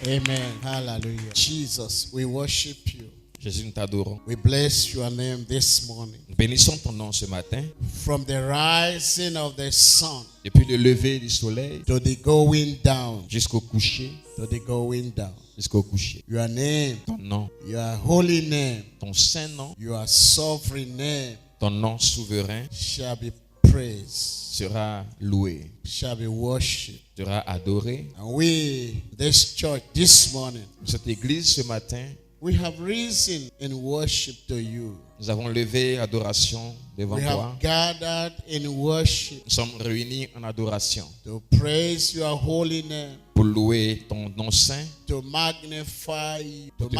Amen. Hallelujah. Jesus, we worship you. Jésus, nous t'adorons. We bless your name this morning. Nous bénissons ton nom ce matin. From the rising of the sun Depuis le lever du soleil to the going down, jusqu'au coucher, jusqu'au coucher. Your name, ton nom, your holy name, ton saint nom, your sovereign name ton nom souverain shall be praised, sera loué, shall be worshipped. sera adoré. And we, this church, this morning, Cette église ce matin, we have risen in worship to you. nous avons levé adoration devant We toi. have gathered in worship Nous sommes réunis en adoration to praise your holy name, pour louer ton nom saint, to magnify you, pour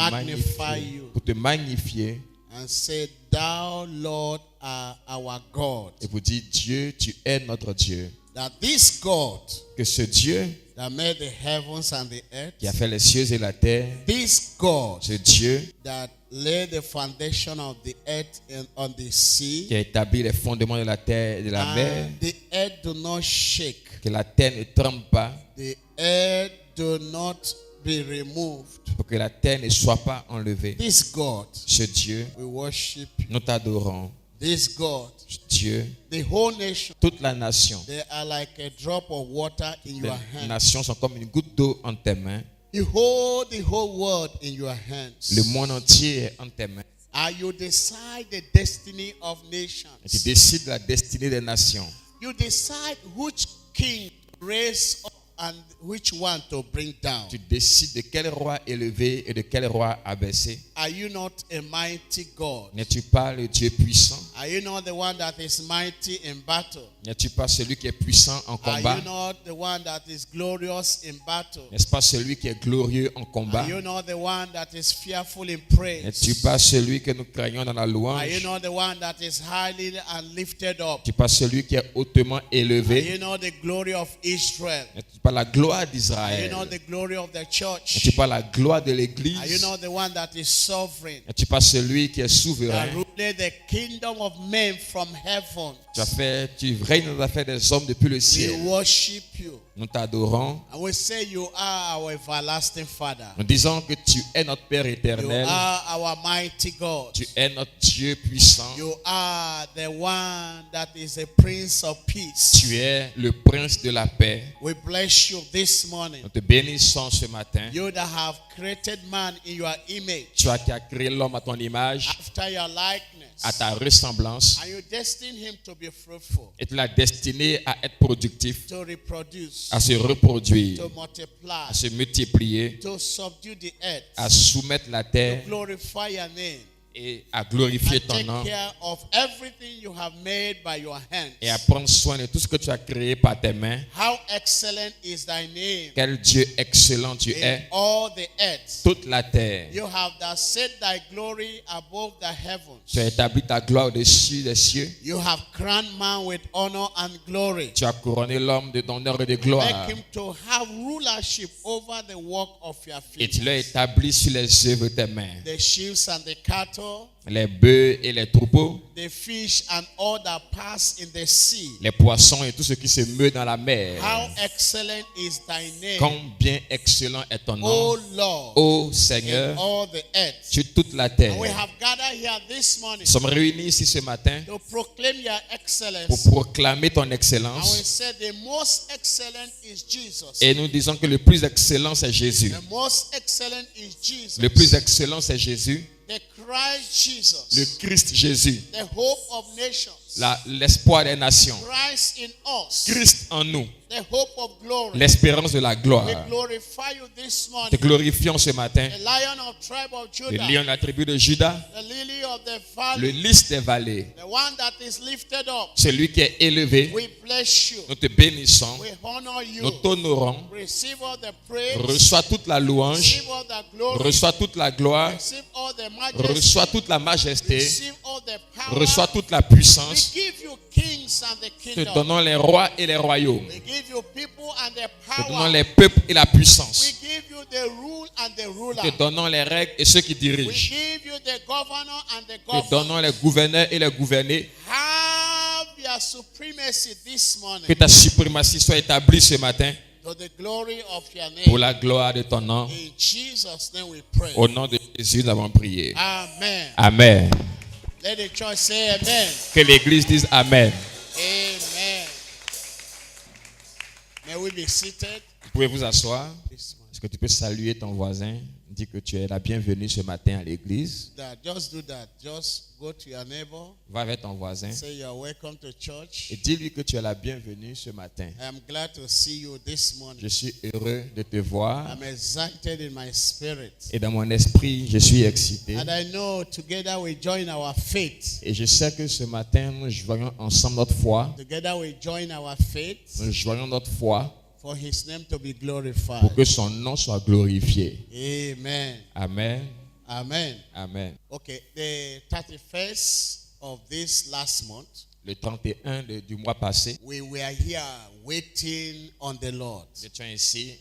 te magnifier and say, Thou, Lord, art our God. et pour dire Dieu, tu es notre Dieu. That this God Que ce Dieu that made the heavens and the earth, qui a fait les cieux et la terre, this God ce Dieu that laid the foundation of the earth and on the sea, qui a établi les fondements de la terre et de la mer, and the earth do not shake, que la terre ne tremble pas, the earth do not be removed. pour que la terre ne soit pas enlevée. This God, Ce Dieu, we worship you. nous t'adorons. This God, Dieu, the whole nation, toute la nation, they are like a drop of water in les your hand. nations sont comme une goutte d'eau en tes mains. You hold the whole world in your hands. Le monde entier est en tes mains. And you decide the destiny of Et tu nations. décides la destinée des nations. You decide which king to raise up and which one to bring down. Tu décides de quel roi élever et de quel roi abaisser. Are you not a mighty God? N'es-tu pas le Dieu puissant? Are you not the one that is mighty in battle? N'es-tu pas celui qui est puissant en Are combat? you not the one that is glorious in battle? N'est-ce pas celui qui est glorieux en combat? Are you not the one that is fearful in praise? N'es-tu pas celui que nous craignons dans la Are you louange? not the one that is highly and lifted up? N'es-tu pas celui qui est hautement Are élevé? you not the glory of Israel? N'es-tu pas la gloire Are you d'Israël? not the glory of the church? N'es-tu pas la gloire de Are you l'Église? not the one that is sovereign? N'es-tu pas celui qui est That souverain? ruled the kingdom of men from heaven. Tu règnes dans les affaires des hommes depuis le We ciel. worship you. Nous t'adorons. And we say you are our everlasting Father. Nous disons que tu es notre Père You éternel. are our mighty God. Tu es notre Dieu puissant. You are the one that is a Prince of Peace. Tu es le prince de la paix. We bless you this morning. Nous te bénissons ce matin. You that have created man in your image, Tu as créé l'homme à ton image, after your likeness, à ta ressemblance, and you destined him to be fruitful, et tu l'as destiné à être productif, to reproduce, à se reproduire, to multiply, à se multiplier, to subdue the earth, à soumettre la terre to glorify your name, et à glorifier and ton take nom care of everything you have made by your hands. et à prendre soin de tout ce que tu as créé par tes mains. How excellent is thy name Quel Dieu excellent tu in es. all the earth. Toute la terre. You have thou set thy glory above the heavens. Tu as établi ta gloire au-dessus des cieux. You have crowned man with honor and glory. Tu as couronné l'homme de d'honneur et de gloire. Make him to have rulership over the work of your Et tu l'as feet. établi sur les œuvres de tes mains. The sheep and the cattle, Les bœufs et les troupeaux, the fish and all that pass in the sea. les poissons et tout ce qui se meut dans la mer. How excellent is thy name, Combien excellent est ton O nom, Lord, ô in Seigneur, all the earth. sur toute la terre. And we have gathered here this morning Nous sommes réunis ici ce matin to proclaim your pour excellence. proclamer ton And we excellence. said the most excellent is Jesus. Et nous disons que le plus excellent, c'est Jésus. The most excellent is Jesus. Le plus excellent, c'est Jésus. The Christ Jesus. Le Christ Jésus. The hope of nations. L'espoir des nations. Christ in us. Christ en nous. The hope of glory. L'espérance de la gloire. We glorify you this Te morning. glorifions ce matin. The lion of tribe of Le Judah. lion de la tribu de Judas. The lily of the Le valley. lys des vallées. The one that is lifted up. Celui qui est élevé. We bless you. Nous te bénissons. We honor you. Nous t'honorons. Receive all the praise. Reçois toute la louange. Receive all the glory. Reçois toute la gloire. Receive all the majesty. Reçois toute la majesté. Receive all the power. Reçois toute la We puissance. give you kings and the Te kingdom. donnons les rois et les royaumes. We give you people and the Te donnons power. les peuples et la We puissance. give you the rule and the ruler. Te donnons les règles et ceux qui We dirigent. give you the governor and the Te governor. donnons les gouverneurs et les gouvernés. Have your supremacy this morning. Que ta suprématie soit établie ce matin. To the glory of your pour name. la gloire de ton nom. In Jesus' name we pray. Au nom de Jésus, nous avons prié. Amen. Amen. Let the church say amen. Que l'église dise Amen. Amen. May we be seated? Vous pouvez vous asseoir. Est-ce que tu peux saluer ton voisin? Dis que tu es la bienvenue ce matin à l'église. Just do that. Just go to your neighbor. Va avec ton voisin Say you're welcome to church. et dis-lui que tu es la bienvenue ce matin. I am glad to see you this morning. Je suis heureux de te voir I'm excited in my spirit. et dans mon esprit, je suis excité. And I know together we join our faith. Et je sais que ce matin, nous joignons ensemble notre foi. Together we join our faith Nous joignons notre foi for his name to be pour glorified. que son nom soit glorifié. Amen. Amen. Amen. Amen. Okay, the 31st of this last month, Le 31 du mois passé, we were here waiting on the Lord. nous étions ici,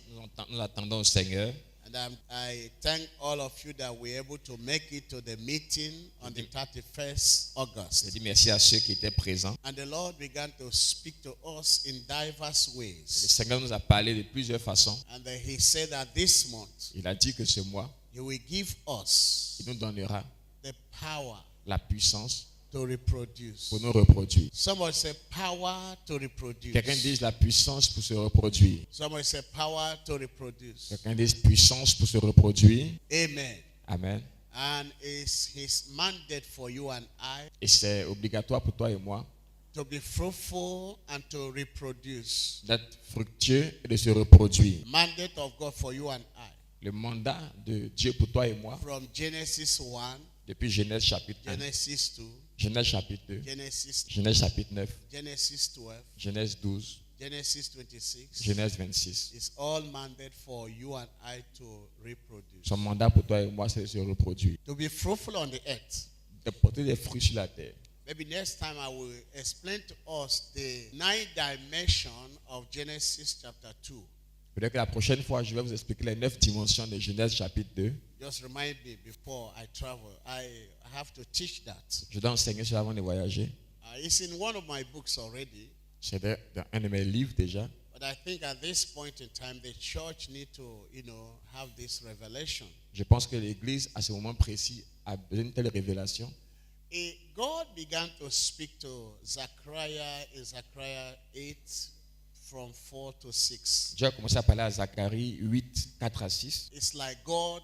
nous attendons au Seigneur. And I thank all of you that were able to make it to the meeting on the 31st Je August. dis merci à ceux qui étaient présents. And the Lord began to speak to us in diverse Le ways. Seigneur nous a parlé de plusieurs façons. And he said that this month, Il a dit que ce mois, he will give us il nous donnera the power la puissance to reproduce. pour nous reproduire. Somebody say power to reproduce. Quelqu'un dit la puissance pour se reproduire. Somebody say power to reproduce. Quelqu'un dit puissance pour se reproduire. Amen. Amen. And it's his mandate for you and I Et c'est obligatoire pour toi et moi to be fruitful and to reproduce. d'être fructueux et de se reproduire. Mandate of God for you and I. Le mandat de Dieu pour toi et moi, From Genesis 1, depuis Genèse chapitre 1, Genesis 2, Genèse chapitre 2, Genesis, Genèse chapitre 9, Genesis 12, Genèse 12, Genesis 26. Genèse 26. It's all mandate for you and I to reproduce. Son mandat pour toi et moi, c'est de se reproduire. To be fruitful on the earth. De porter des fruits sur la terre. Maybe next time I will explain to us the 9 dimension of Genesis chapter 2. Peut-être que la prochaine fois, je vais vous expliquer les 9 dimensions de Genèse chapitre 2. Just remind me before I travel. I have to teach that. Je dois enseigner cela avant de voyager. It's in one of my books already. C'est dans un de mes livres déjà. But I think at this point in time, the church need to, have this revelation. Je pense que l'Église, à ce moment précis, a besoin d'une telle révélation. God began to speak to Zechariah in Zechariah 8 from 4 to 6. Dieu a commencé à parler à Zacharie 8, 4 à 6. It's like God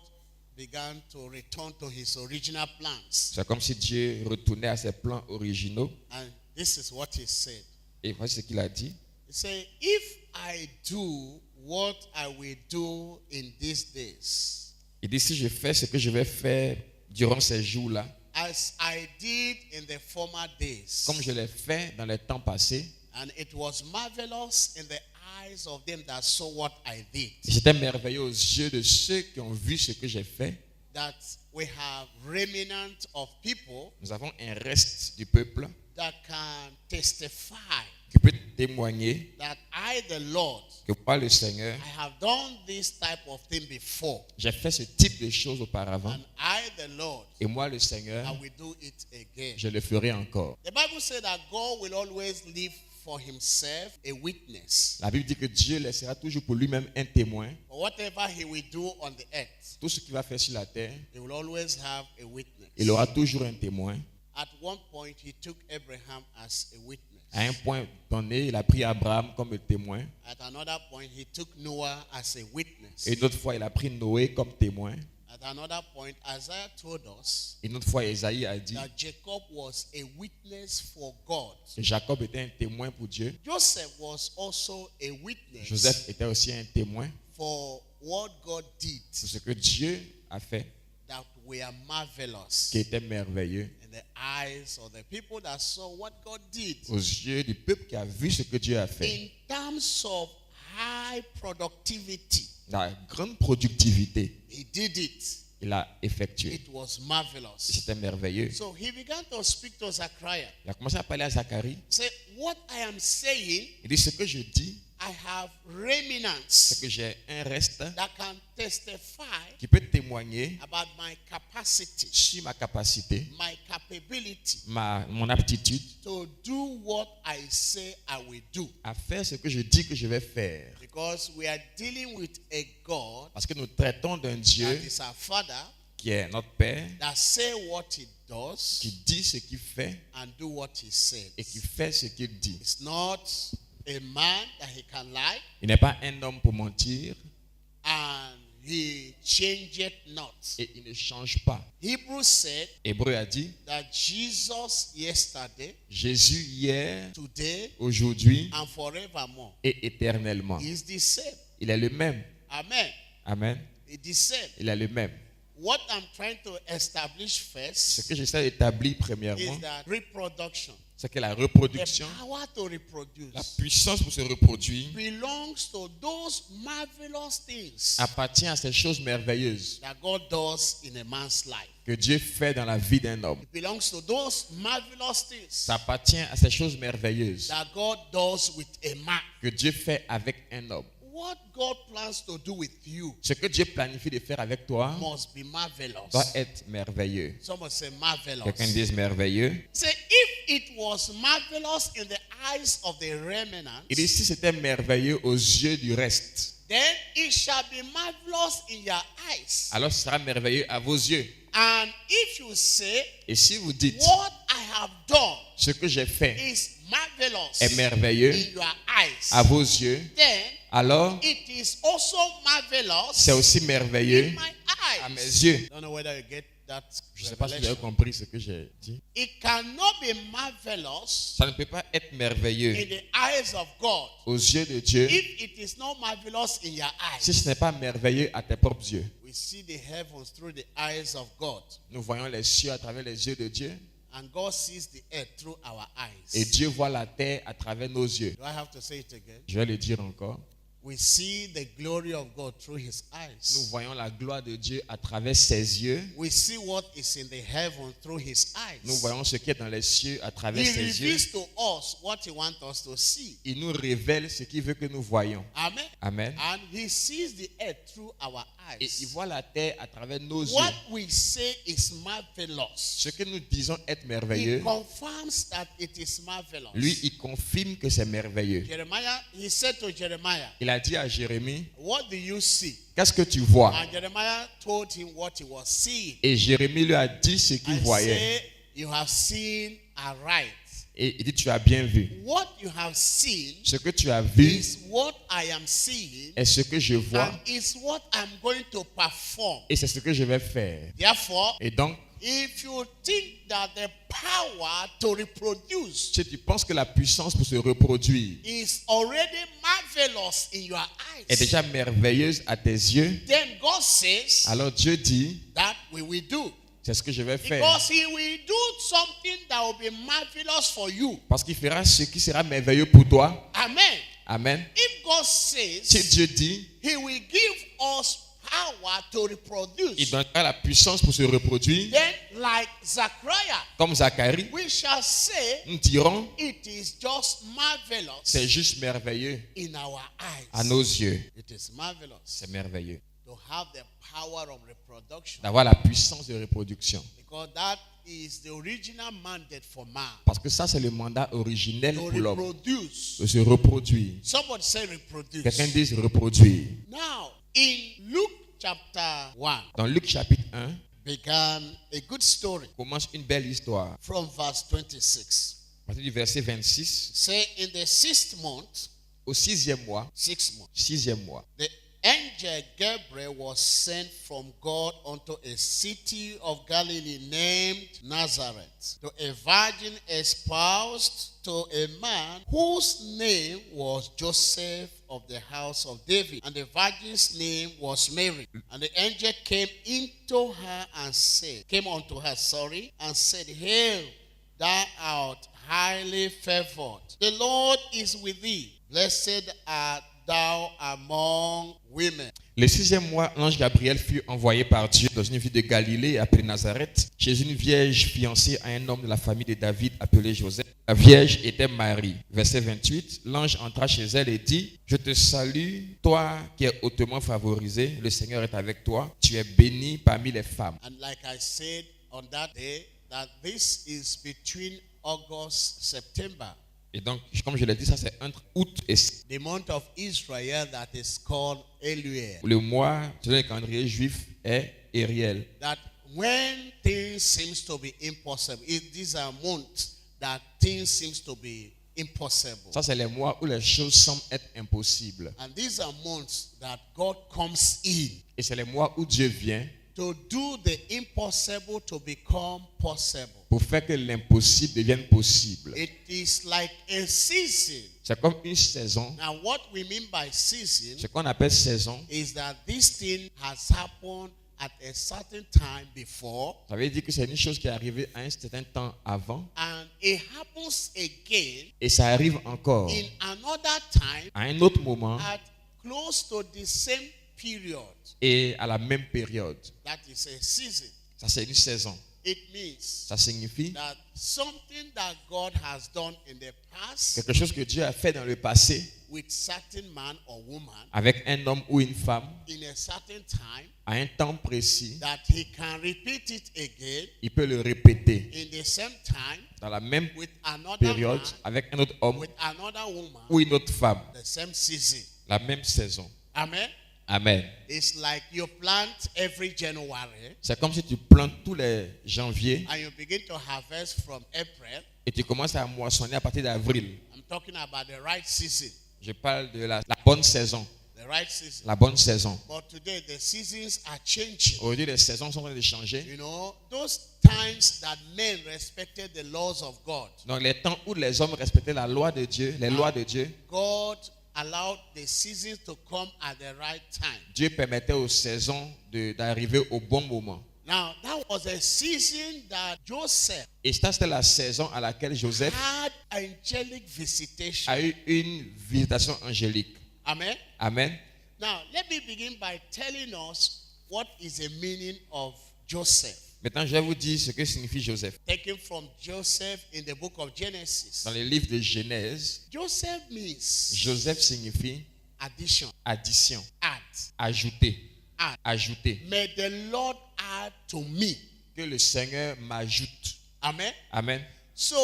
began to return to his original plans. C'est comme si Dieu retournait à ses plans originaux. And this is what he said. Et voici ce qu'il a dit. He said, if I do what I will do in these days, Il dit, si je fais ce que je vais faire durant ces jours-là, as I did in the former days, comme je l'ai fait dans les temps passés, and it was marvelous in the eyes of them that saw what I did, et c'était merveilleux aux yeux de ceux qui ont vu ce que j'ai fait. that we have remnant of people Nous avons un reste du peuple that can testify qui peut témoigner that I, the Lord, que moi, le Seigneur, I have done this type of thing before, j'ai fait ce type de choses auparavant. and I, the Lord, Et moi, le Seigneur, I will do it again. je le ferai encore. The Bible said that God will always leave for himself a witness. La Bible dit que Dieu laissera toujours pour lui-même un témoin. For whatever he will do on the earth, Tout ce qu'il va faire sur la terre, he will always have a witness. il aura toujours un témoin. At one point, he took Abraham as a witness. À un point donné, il a pris Abraham comme témoin. At another point, he took Noah as a witness. Et une autre fois, il a pris Noé comme témoin. At another point, Isaiah told us Une autre fois, Isaïe a dit that Jacob was a witness for God. que Jacob était un témoin pour Dieu. Joseph was also a witness Joseph était aussi un témoin for what God did pour ce que Dieu a fait, that were marvelous qui était merveilleux in the eyes of the people that saw what God did. aux yeux du peuple qui a vu ce que Dieu a fait. In terms of high productivity, La grande productivité, he did it. il a effectué. It was marvelous. C'était merveilleux. So he began to speak to Zechariah. Il a commencé à parler à Zacharie. Say, what I am saying, Il dit, ce que je dis, I have c'est remnants que j'ai un reste that can testify qui peut témoigner about my capacity, sur ma capacité, my capability mon aptitude to do what I say I will do. à faire ce que je dis que je vais faire. Because we are dealing with a God Parce que nous traitons d'un that Dieu is our Father, qui est notre Père, that say what He does qui dit ce qu'il fait and do what He says. et qui fait ce qu'il dit. It's not a man that He can lie, Il n'est pas un homme pour mentir and He changeth not. et il ne change pas. Hebrews said Hébreu a dit, that Jesus yesterday, Jésus hier, today, aujourd'hui and forevermore et éternellement. is the same. Il est le même. Amen. Amen. It is same. Il est le même. What I'm trying to establish Ce first que j'essaie d'établir premièrement, is that reproduction, c'est que la the reproduction, power to la reproduce, puissance pour se reproduire, belongs to those marvelous things appartient à ces choses merveilleuses that God does in a man's life. que Dieu fait dans la vie d'un homme. It belongs to those marvelous things Ça appartient à ces choses merveilleuses that God does with a man. que Dieu fait avec un homme. What God plans to do with you Ce que Dieu planifie de faire avec toi must be marvelous. doit être merveilleux. Someone say marvelous. Quelqu'un dise merveilleux. Say, if it was marvelous in the eyes of the remnant, Il dit si c'était merveilleux aux yeux du reste, then it shall be marvelous in your eyes. alors ce sera merveilleux à vos yeux. And if you say, Et si vous dites what I have done ce que j'ai fait is marvelous est merveilleux in your eyes, à vos yeux, then alors it is also marvelous c'est aussi in merveilleux my à mes eyes. yeux. I don't know whether you get that Je ne sais pas si vous avez revelation. compris ce que j'ai dit. It cannot be marvelous Ça ne peut pas être merveilleux in the eyes of God aux yeux de Dieu if it is not marvelous in your si eyes. ce n'est pas merveilleux à tes propres yeux. We see the heavens through the eyes of God, Nous voyons les cieux à travers les yeux de Dieu and God sees the earth through our et eyes. Dieu voit la terre à travers nos yeux. Do I have to say it again? Je vais le dire encore. We see the glory of God through His Nous eyes. voyons la gloire de Dieu à travers ses yeux. We see what is in the heaven through His Nous eyes. voyons ce qui est dans les cieux à travers He ses yeux. reveals to us what He wants us to see. Il nous révèle ce qu'il veut que nous voyons. Amen. Amen. And He sees the earth through our Et il eyes. voit la terre à travers nos yeux. What we say is marvelous. Ce que nous disons être He merveilleux, confirms that it is marvelous. lui, il confirme que c'est merveilleux. Jeremiah, He said to Jeremiah, Il a dit à Jérémie, what do you see? qu'est-ce que tu vois? And Jeremiah told him what he was seeing. Et Jérémie lui a dit ce qu'il I voyait. say, you have seen aright. Et il dit, tu as bien vu. What you have seen Ce que tu as vu is what I am seeing, est ce que je vois and is what I'm going to perform. et c'est ce que je vais faire. Therefore, Et donc, if you think that the power to reproduce si tu penses que la puissance pour se reproduire is already marvelous in your est eyes, déjà merveilleuse à tes yeux, then God says alors Dieu dit, that we will do. c'est ce que je vais faire. Because He will do something that will be marvelous for you. Parce qu'il fera ce qui sera merveilleux pour toi. Amen. Amen. If God Si says Dieu dit, He will give us power to il reproduce, donnera la puissance pour se reproduire, then like Zachariah, comme Zacharie, we shall say nous dirons, it is just marvelous c'est juste merveilleux in our à eyes. nos yeux. It is marvelous C'est merveilleux to have the power of reproduction, d'avoir la puissance de reproduction. because that is the original mandate for man, Parce que ça, c'est le mandat originel to pour l'homme, reproduce. de se reproduire. Somebody say reproduce. Quelqu'un dit se reproduire. Now, in Luke chapter 1, Dans Luc chapitre 1, began a good story commence une belle histoire. from verse 26. À partir du verset 26, Say, in the 6th month, au 6e mois, 6th month, 6e mois, the angel Gabriel was sent from God unto a city of Galilee named Nazareth, to a virgin espoused to a man whose name was Joseph of the house of David, and the virgin's name was Mary. And the angel came unto her, and said, Hail, thou art highly favored. The Lord is with thee. Blessed art thou among women. le 6e mois, l'ange Gabriel fut envoyé par Dieu dans une ville de Galilée appelée Nazareth, chez une vierge fiancée à un homme de la famille de David appelé Joseph. vierge était Marie. Verset 28, l'ange entra chez elle et dit, je te salue, toi qui es hautement favorisée, le Seigneur est avec toi, tu es bénie parmi les femmes. And like I said on that day, that this is between August, September. Et donc, comme je l'ai dit, ça c'est entre août et The month of Israel that is called Elul. le mois selon le calendrier juif est Ériel. That when things seems to be impossible, these are months that things seems to be impossible. Ça c'est les mois où les choses semblent être impossibles. And these are months that God comes in Et c'est les mois où Dieu vient to do the impossible to become possible. pour faire que l'impossible devienne possible. It is like a season. C'est comme une saison. Now what we mean by season Ce qu'on appelle saison, is that this thing has happened at a certain time before, ça veut dire que c'est une chose qui est arrivée à un certain temps avant and it happens again et ça arrive encore in another time à un autre moment at close to the same period. et à la même période. That is a season. Ça c'est une saison. It means Ça signifie that something that God has done in the past quelque chose que Dieu a fait dans le passé with certain man or woman avec un homme ou une femme in a certain time, à un temps précis, that he can repeat it again il peut le répéter in the same time dans la même with another période man, avec un autre homme with another woman, ou une autre femme, the same season. la même saison. Amen. Amen. It's like you plant every January C'est comme si tu plantes tous les janvier and you begin to harvest from April. et tu commences à moissonner à partir d'avril. I'm talking about the right season. Je parle de la bonne saison. The right season. La bonne saison. But today the seasons are changing. Aujourd'hui, les saisons sont en train de changer. You know, those times that men respected the laws of God, Donc, les temps où les hommes respectaient la loi de Dieu, les lois de Dieu, God allowed the seasons to come at the right time. Dieu permettait aux saisons d'arriver au bon moment. Now, that was a season that Joseph Et ça, c'était la saison à laquelle Joseph had angelic visitation. a eu une visitation angélique. Amen. Amen. Now, let me begin by telling us what is the meaning of Joseph. Maintenant, je vais vous dire ce que signifie Joseph. Taken from Joseph in the book of Genesis. Dans le livre de Genèse, Joseph means Joseph signifie addition, addition, add, ajouter, add. ajouter. May the Lord add to me. Que le Seigneur m'ajoute. Amen. Amen. So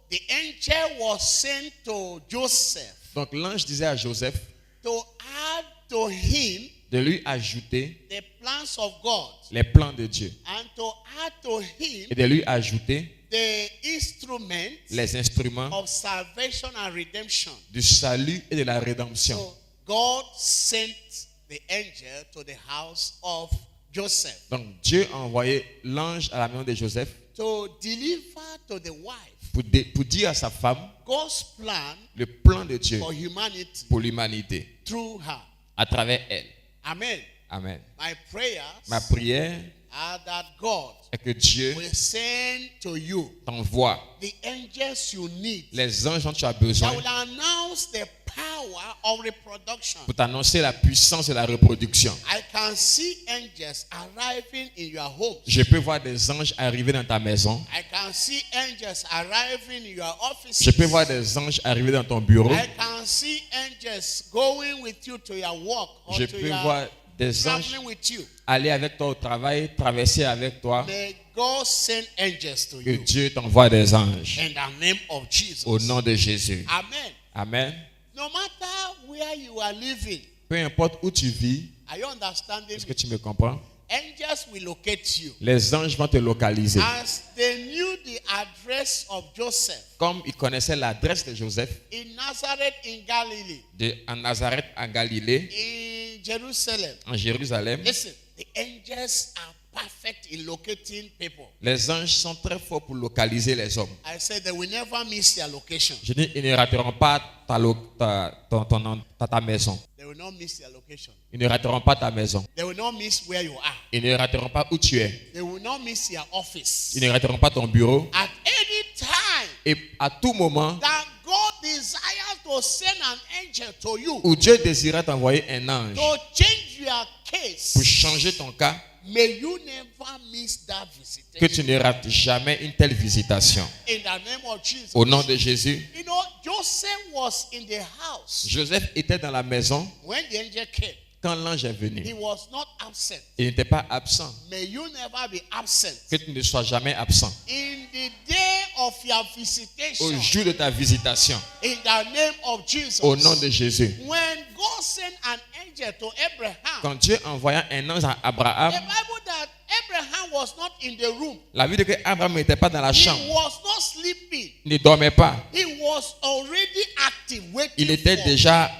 the angel was sent to Joseph Donc l'ange disait à Joseph to add to him de lui ajouter the plans of God les plans de Dieu and to add to him et de lui ajouter the instrument les instruments of salvation and redemption. du salut et de la rédemption. So God sent the angel to the house of Joseph Donc Dieu a envoyé l'ange à la maison de Joseph to deliver to the wife pour dire à sa femme God's plan le plan de Dieu for humanity pour l'humanité through her. à travers elle. Amen. Amen. My prayers Ma prière are that God est que Dieu will send to you t'envoie the angels you need les anges dont tu as that besoin will announce the power of reproduction. pour t'annoncer la puissance de la reproduction. I can see angels arriving in your home. Je peux voir des anges arriver dans ta maison. I can see angels arriving in your office. Je peux voir des anges arriver dans ton bureau. I can see angels going with you to your work or Je to peux your voir des anges traveling with you. aller avec toi au travail, traverser avec toi. May God send angels to Que you Dieu t'envoie des anges. in the name of Jesus. Au nom de Jésus. Amen. Amen. No matter where you are living, Peu importe où tu vis, are you understanding est-ce me? que tu me comprends? Angels will locate you. Les anges vont te localiser. As they knew the address of Joseph Comme ils connaissaient l'adresse de Joseph in Nazareth in Galilee, en Nazareth, en Galilée, in Jerusalem. en Jérusalem, Listen, the angels are perfect in locating people. les anges sont très forts pour localiser les hommes. I said they will never miss their location. Je dis, ils ne rateront pas ta maison. They will not miss their location. Ils ne rateront pas ta maison. They will not miss where you are. Ils ne rateront pas où tu es. They will not miss your office. Ils ne rateront pas ton bureau. At any time Et à tout moment that God desires to send an angel to you où Dieu désirait t'envoyer un ange to change your case, pour changer ton cas, May you never miss that Que visitation. tu ne rates jamais une telle visitation. In the name of Jesus. Au nom de Jésus. You know, Joseph was in the house Joseph était dans la maison when the angel came. quand l'ange est He venu. was not absent. Il n'était pas absent. May you never be absent. Que tu ne sois jamais absent. In the day of your Au visitation, jour de ta visitation. in the name of Jesus, Au nom de Jésus. when God sent an angel to Abraham, Quand Dieu envoya un ange à the Abraham, Bible that Abraham was not in the room. la Bible dit qu'Abraham n'était pas dans la He chambre. was not sleeping. Il ne dormait pas. He was already active, waiting Il était for. déjà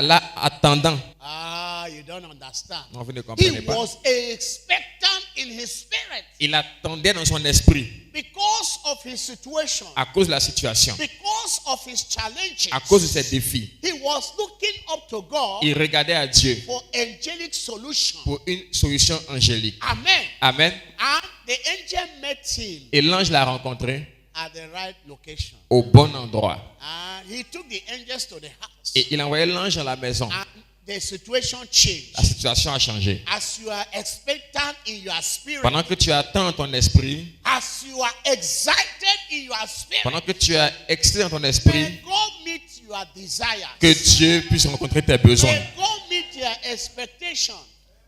là attendant. Ah, you don't understand. Non, vous ne He comprenez pas. was expectant in his spirit Il attendait dans son esprit because of his situation, à cause de la situation, because of his challenges. à cause de ses défis. He was looking up to God Il regardait à Dieu for angelic solution. pour une solution angélique. Amen. Amen. And the angel met him Et l'ange l'a rencontré at the right location. au bon endroit. And he took the angels to the house. Et il a envoyé l'ange à la maison. And the situation changed. La situation a changé. As you are expectant in your spirit, Pendant que tu attends dans ton esprit, as you are excited in your spirit, pendant que tu as excité dans ton esprit, may God meet your desires. que Dieu puisse rencontrer tes besoins May God meet your expectation.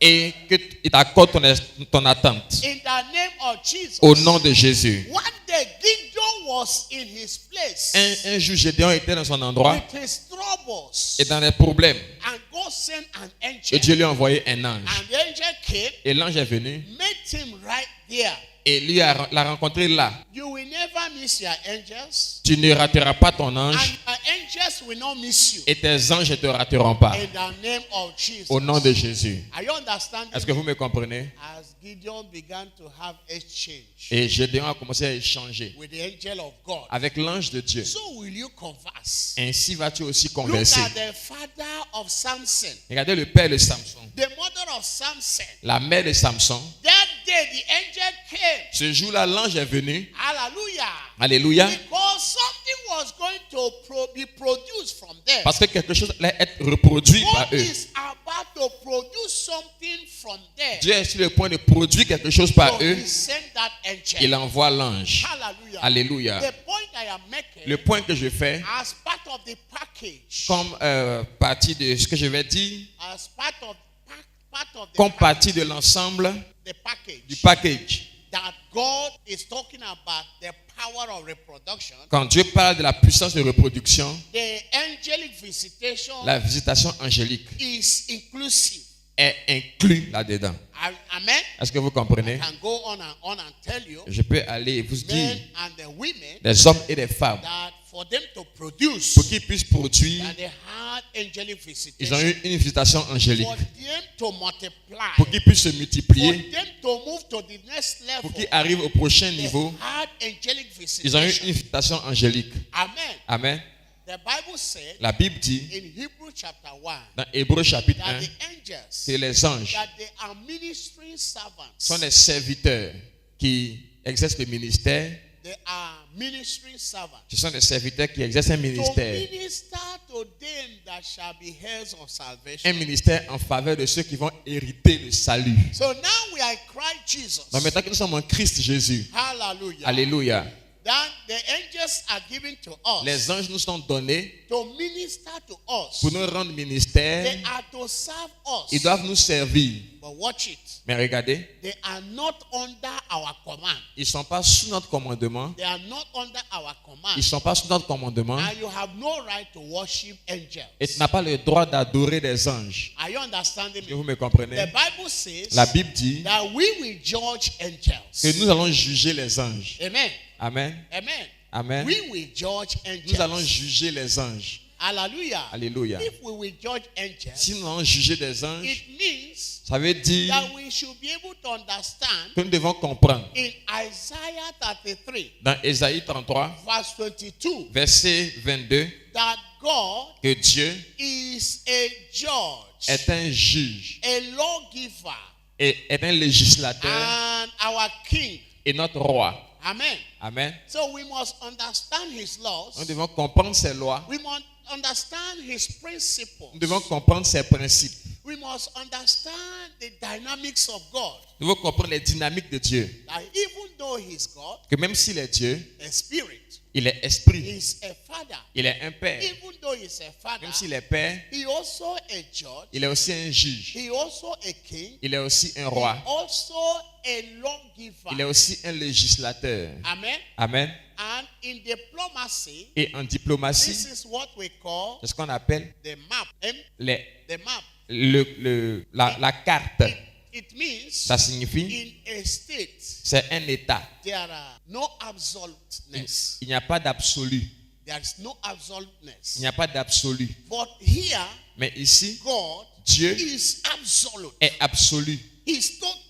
et qu'il t'accorde ton attente. In the name of Jesus. Au nom de Jésus. One day, Gideon was in his place Un jour, Gédéon était dans son endroit with his troubles. et dans les problèmes. And God sent an Et angel. Dieu lui a envoyé un ange. And the angel came, Et l'ange est venu met him right there. et lui l'a rencontré là. You will never miss your angels. Tu ne rateras pas ton And ange your angels will not miss you. et tes anges ne te rateront pas. In the name of Jesus. Au nom de Jésus. Are you understanding? Est-ce que vous me comprenez? As Gideon began to have exchange Et Gédéon a commencé à échanger with the angel of God, avec l'ange de Dieu. so will you converse. Ainsi vas-tu aussi Look converser. at the father of Samson, Regardez le père de Samson, the mother of Samson. la mère de Samson. That day the angel came. Ce jour-là, l'ange est venu. Hallelujah. Alléluia. Because something was going to be produced from them. Parce que quelque chose allait être reproduit par God eux. is about to produce something from them. Dieu est sur le point de produire quelque chose par So eux. he sent that angel. Il envoie l'ange. Hallelujah. Alléluia. The point I am making, Le point que je fais, as part of the package, comme partie de ce que je vais dire, as part of comme partie de l'ensemble the package, du package. that God is talking about the power of reproduction, Quand Dieu parle de la puissance de reproduction, the angelic visitation la visitation angélique is inclusive. est inclue là-dedans. Amen. Est-ce que vous comprenez? I can go on and tell you, Je peux aller vous dire, men and the women, des hommes et des femmes, that for them to produce, pour qu'ils puissent produire, that they had angelic ils ont visitation, eu une visitation angélique. for them to multiply, Pour qu'ils puissent se for multiplier, them to move to the next level, pour qu'ils arrivent au prochain they niveau, had angelic ils ont eu visitation. une visitation angélique. Amen. Amen. The Bible said La Bible dit in Hebrew chapter 1 dans Hébreux chapitre that 1 the angels, que les anges that they are ministering servants. sont des serviteurs qui exercent le ministère. They are ministering servants. Ce sont des serviteurs qui exercent un To ministère. minister to them that shall be heirs of Un salvation. ministère en faveur de ceux qui vont hériter le salut. So now we are in Christ Jesus. Donc maintenant que nous sommes en Christ Jésus, Hallelujah. alléluia, Then the angels are given to us les anges nous sont donnés to minister to us. pour nous rendre They ministère. are to serve us. Ils doivent nous servir. But watch it. Mais regardez, They are not under our command. ils ne sont pas sous notre commandement. They are not under our Ils command. ne sont pas sous notre commandement. And you have no right to worship angels. Et tu n'as pas le droit d'adorer des anges. Are you understanding Est-ce que me? vous me The comprenez? Bible says La Bible dit that we will judge angels. que nous allons juger les anges. Amen. Amen. Amen. Amen. We will judge Nous allons angels. juger les anges. Hallelujah. Alléluia. If we will judge angels, Si nous allons juger des anges, it means ça veut dire that we should be able to understand que nous devons comprendre. in Isaiah 33, Dans Ésaïe 33, verse 22, verset 22, that God que Dieu is a judge, est un juge a lawgiver, et est un législateur and our king. et notre roi. Amen. Amen. So we must understand his laws. Nous devons comprendre ses lois. We understand his principles. Nous devons comprendre ses principes. We must understand the dynamics of God. Nous devons comprendre les dynamiques de Dieu. That even though he's God, Que même s'il est Dieu, a spirit, il est esprit. he's a father. Il est un père. Even though he's a father, Même s'il est père, he also a judge. il est aussi un juge. He also a king. Il est aussi un roi. Also a lawgiver. Il est aussi un législateur. Amen. Amen. And in diplomacy, Et en this diplomatie, is what we call c'est ce qu'on appelle the map. The map. la carte. It means Ça signifie, in a state c'est un état. there are no absoluteness. Il n'y a pas d'absolu. There is no Il absoluteness. n'y a pas d'absolu. But here, Mais ici, God Dieu is absolute. est absolu. He's total.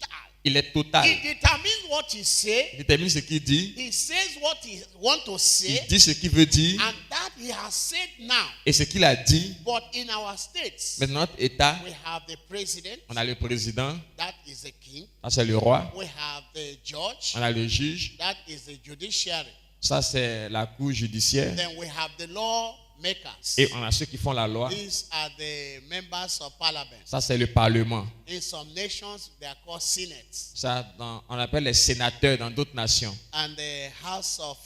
Il est total. He determines what he says. Il détermine ce qu'il dit. He says what he wants to say. Il dit ce qu'il veut dire. And that he has said now. Et ce qu'il a dit. But in our states, Mais dans notre état, we have the president. on a le président. That is the king. Ça, c'est le roi. We have the judge. On a le juge. That is the judiciary. Ça, c'est la cour judiciaire. Then we have the lawmakers. Et on a ceux qui font la loi. These are the members of parliament. Ça, c'est le parlement. In some nations, they are called senates. Ça, on appelle les sénateurs dans d'autres nations. And the House of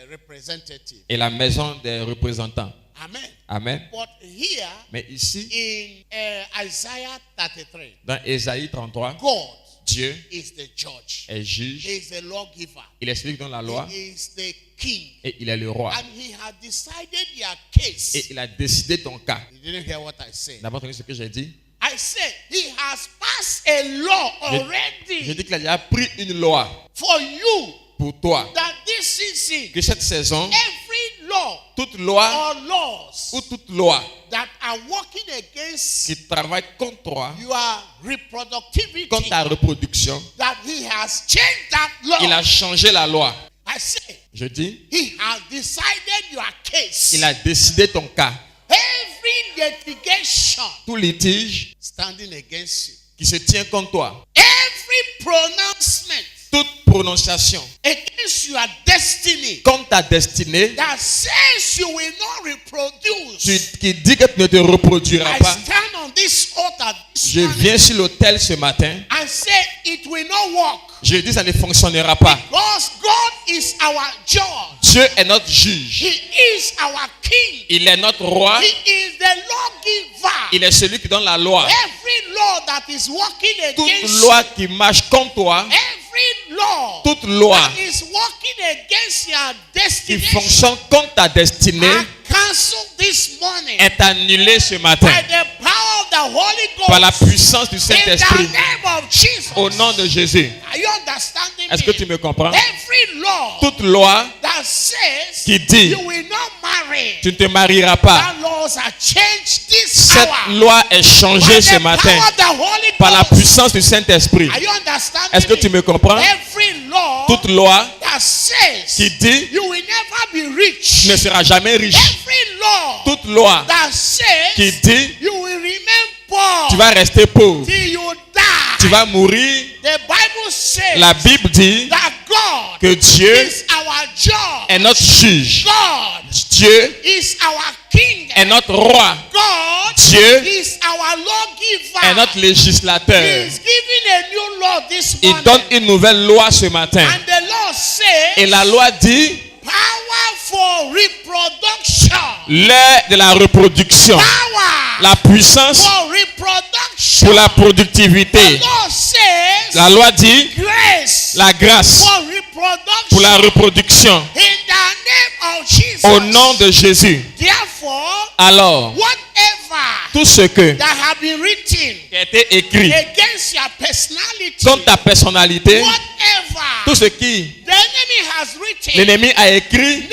Representatives. Et la maison des représentants. Amen. Amen. But here, Mais ici, in Isaiah 33, dans Ésaïe 33, God Dieu is the judge. est juge. He is the lawgiver. Il est celui qui donne la loi. He is the king. Et il est le roi. And he has decided your case. Et il a décidé ton cas. You didn't hear what I said. D'abord, entendu ce que j'ai dit? I said he has passed a law already. J'ai dit qu'il a déjà pris une loi for you pour toi. that this season, Que cette saison, every law toute loi or laws ou toute loi that are working against qui travaille contre toi, your reproductivity, contre ta reproduction, that he has changed that law. il a changé la loi. I say Je dis, he has decided your case. il a décidé ton cas. Every litigation Tout litige standing against you, qui se tient contre toi, every pronouncement toute prononciation against your destiny contre ta destinée, that says you will not reproduce. qui dit que tu ne te reproduiras I pas. stand on this altar this Je morning viens sur l'autel ce matin. and say it will not work Je dis ça ne fonctionnera pas. because God is our judge. Dieu est notre juge. He is our king. Il est notre roi. He is the lawgiver. Il est celui qui donne la loi. Every law that is working Toute against loi qui marche contre toi, every law toute loi that is working against your qui destination, fonctionne contre ta destinée I cancel this morning est annulée ce matin by the power of the Holy Ghost. par la puissance du In the Saint-Esprit. name of Jesus. Au nom de Jésus. Are you understanding Est-ce que me? tu me comprends? Every law Toute loi that says qui dit you will not marry, tu ne te marieras pas, that laws are changed this cette hour loi est by changée ce the matin power of the Holy par la Ghost. puissance du Saint-Esprit. Are you understanding Est-ce que tu me comprends? Every law Toute loi that says qui dit you will never be rich, tu ne seras jamais riche. every law Toute loi that says qui dit you will remain poor tu vas rester pauvre, till you die. tu vas mourir. The Bible says La Bible dit that God que Dieu is our judge. est notre juge. God Dieu is our king. est notre roi. God Dieu is our lawgiver. est notre He législateur. is giving a new law this Il morning. donne une nouvelle loi ce matin. And the law says Et la loi dit power for reproduction. l'ère de la reproduction. Power La puissance for reproduction. pour la productivité. The law says La loi dit grace la grâce for reproduction. pour la reproduction. In the name of Jesus. Au nom de Jésus. Therefore, Alors, whatever tout ce que that have been written qui a été écrit against your personality, contre ta personnalité, whatever tout ce qui the enemy has written l'ennemi a écrit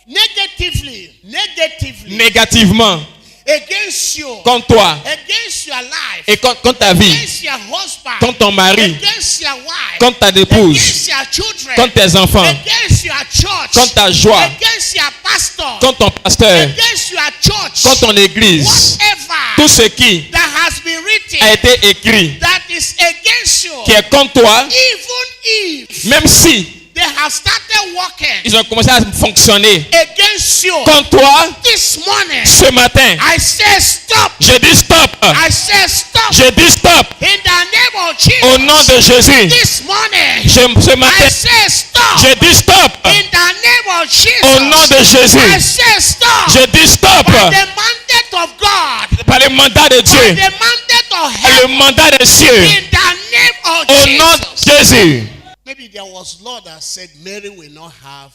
negatively négativement against you, contre toi against your life, et contre ta vie, against your husband, contre ton mari, against your wife, contre ta épouse, against your children, contre tes enfants, against your church, contre ta joie, against your pastor, contre ton pasteur, against your church, contre ton église, whatever tout ce qui that has been written a été écrit that is against you, qui est contre toi, even if même si the have started working Ils ont commencé à fonctionner against you. contre toi. This morning, Ce matin, I say stop. je dis stop. I say stop. Je dis stop. In the name of Jesus. Au nom de Jésus. This morning, Ce I matin, say stop. je dis stop. In the name of Jesus. Au nom de I Jésus. say stop. Je dis stop. By the mandate of God. Par le mandat de By Dieu. the mandate of Par le heaven. mandat des cieux. In the name of Au nom de Jesus. Jésus. Maybe there was law that said Mary will not have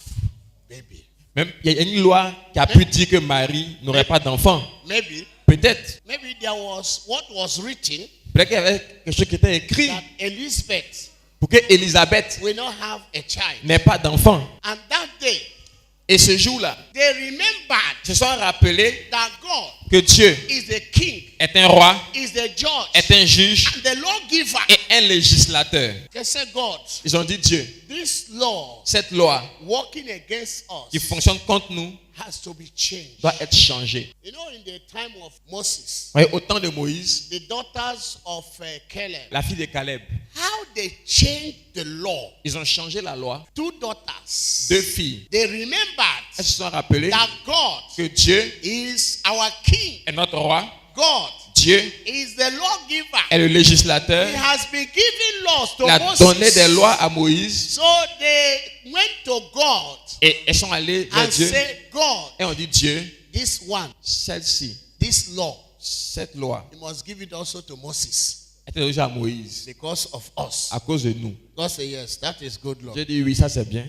baby. Même il y a une loi qui a pu dire que Marie n'aurait pas d'enfant. Maybe. Peut-être. Maybe there was what was written Peut-être qu'il y avait quelque chose qui était écrit that Elizabeth pour que Élisabeth will not have a child. n'ait pas d'enfant. And that day, Et ce jour-là, they remembered se sont rappelés that God que Dieu is the king, est un roi, is the judge, est un juge and the lawgiver. et un législateur. They said, God, Ils ont dit Dieu, this law cette loi working against qui us fonctionne contre nous has to be changed. doit être changée. You know, in the time of Moses, Voyez, au temps de Moïse, the daughters of Caleb, la fille de Caleb, how they changed the law. ils ont changé la loi. Two daughters, Deux filles, they remembered elles se sont rappelées that God que Dieu is our king. est notre roi, God Dieu is the lawgiver. est le législateur. He has been giving laws to Il a Moses. donné des lois à Moïse So they went to God et elles sont allées vers and Dieu said, God, et ont dit Dieu, this one, celle-ci, this law, cette loi you must give it also to Moses était déjà à Moïse because of us. à cause de nous. God said, yes, that is good law. J'ai dit oui, ça c'est bien.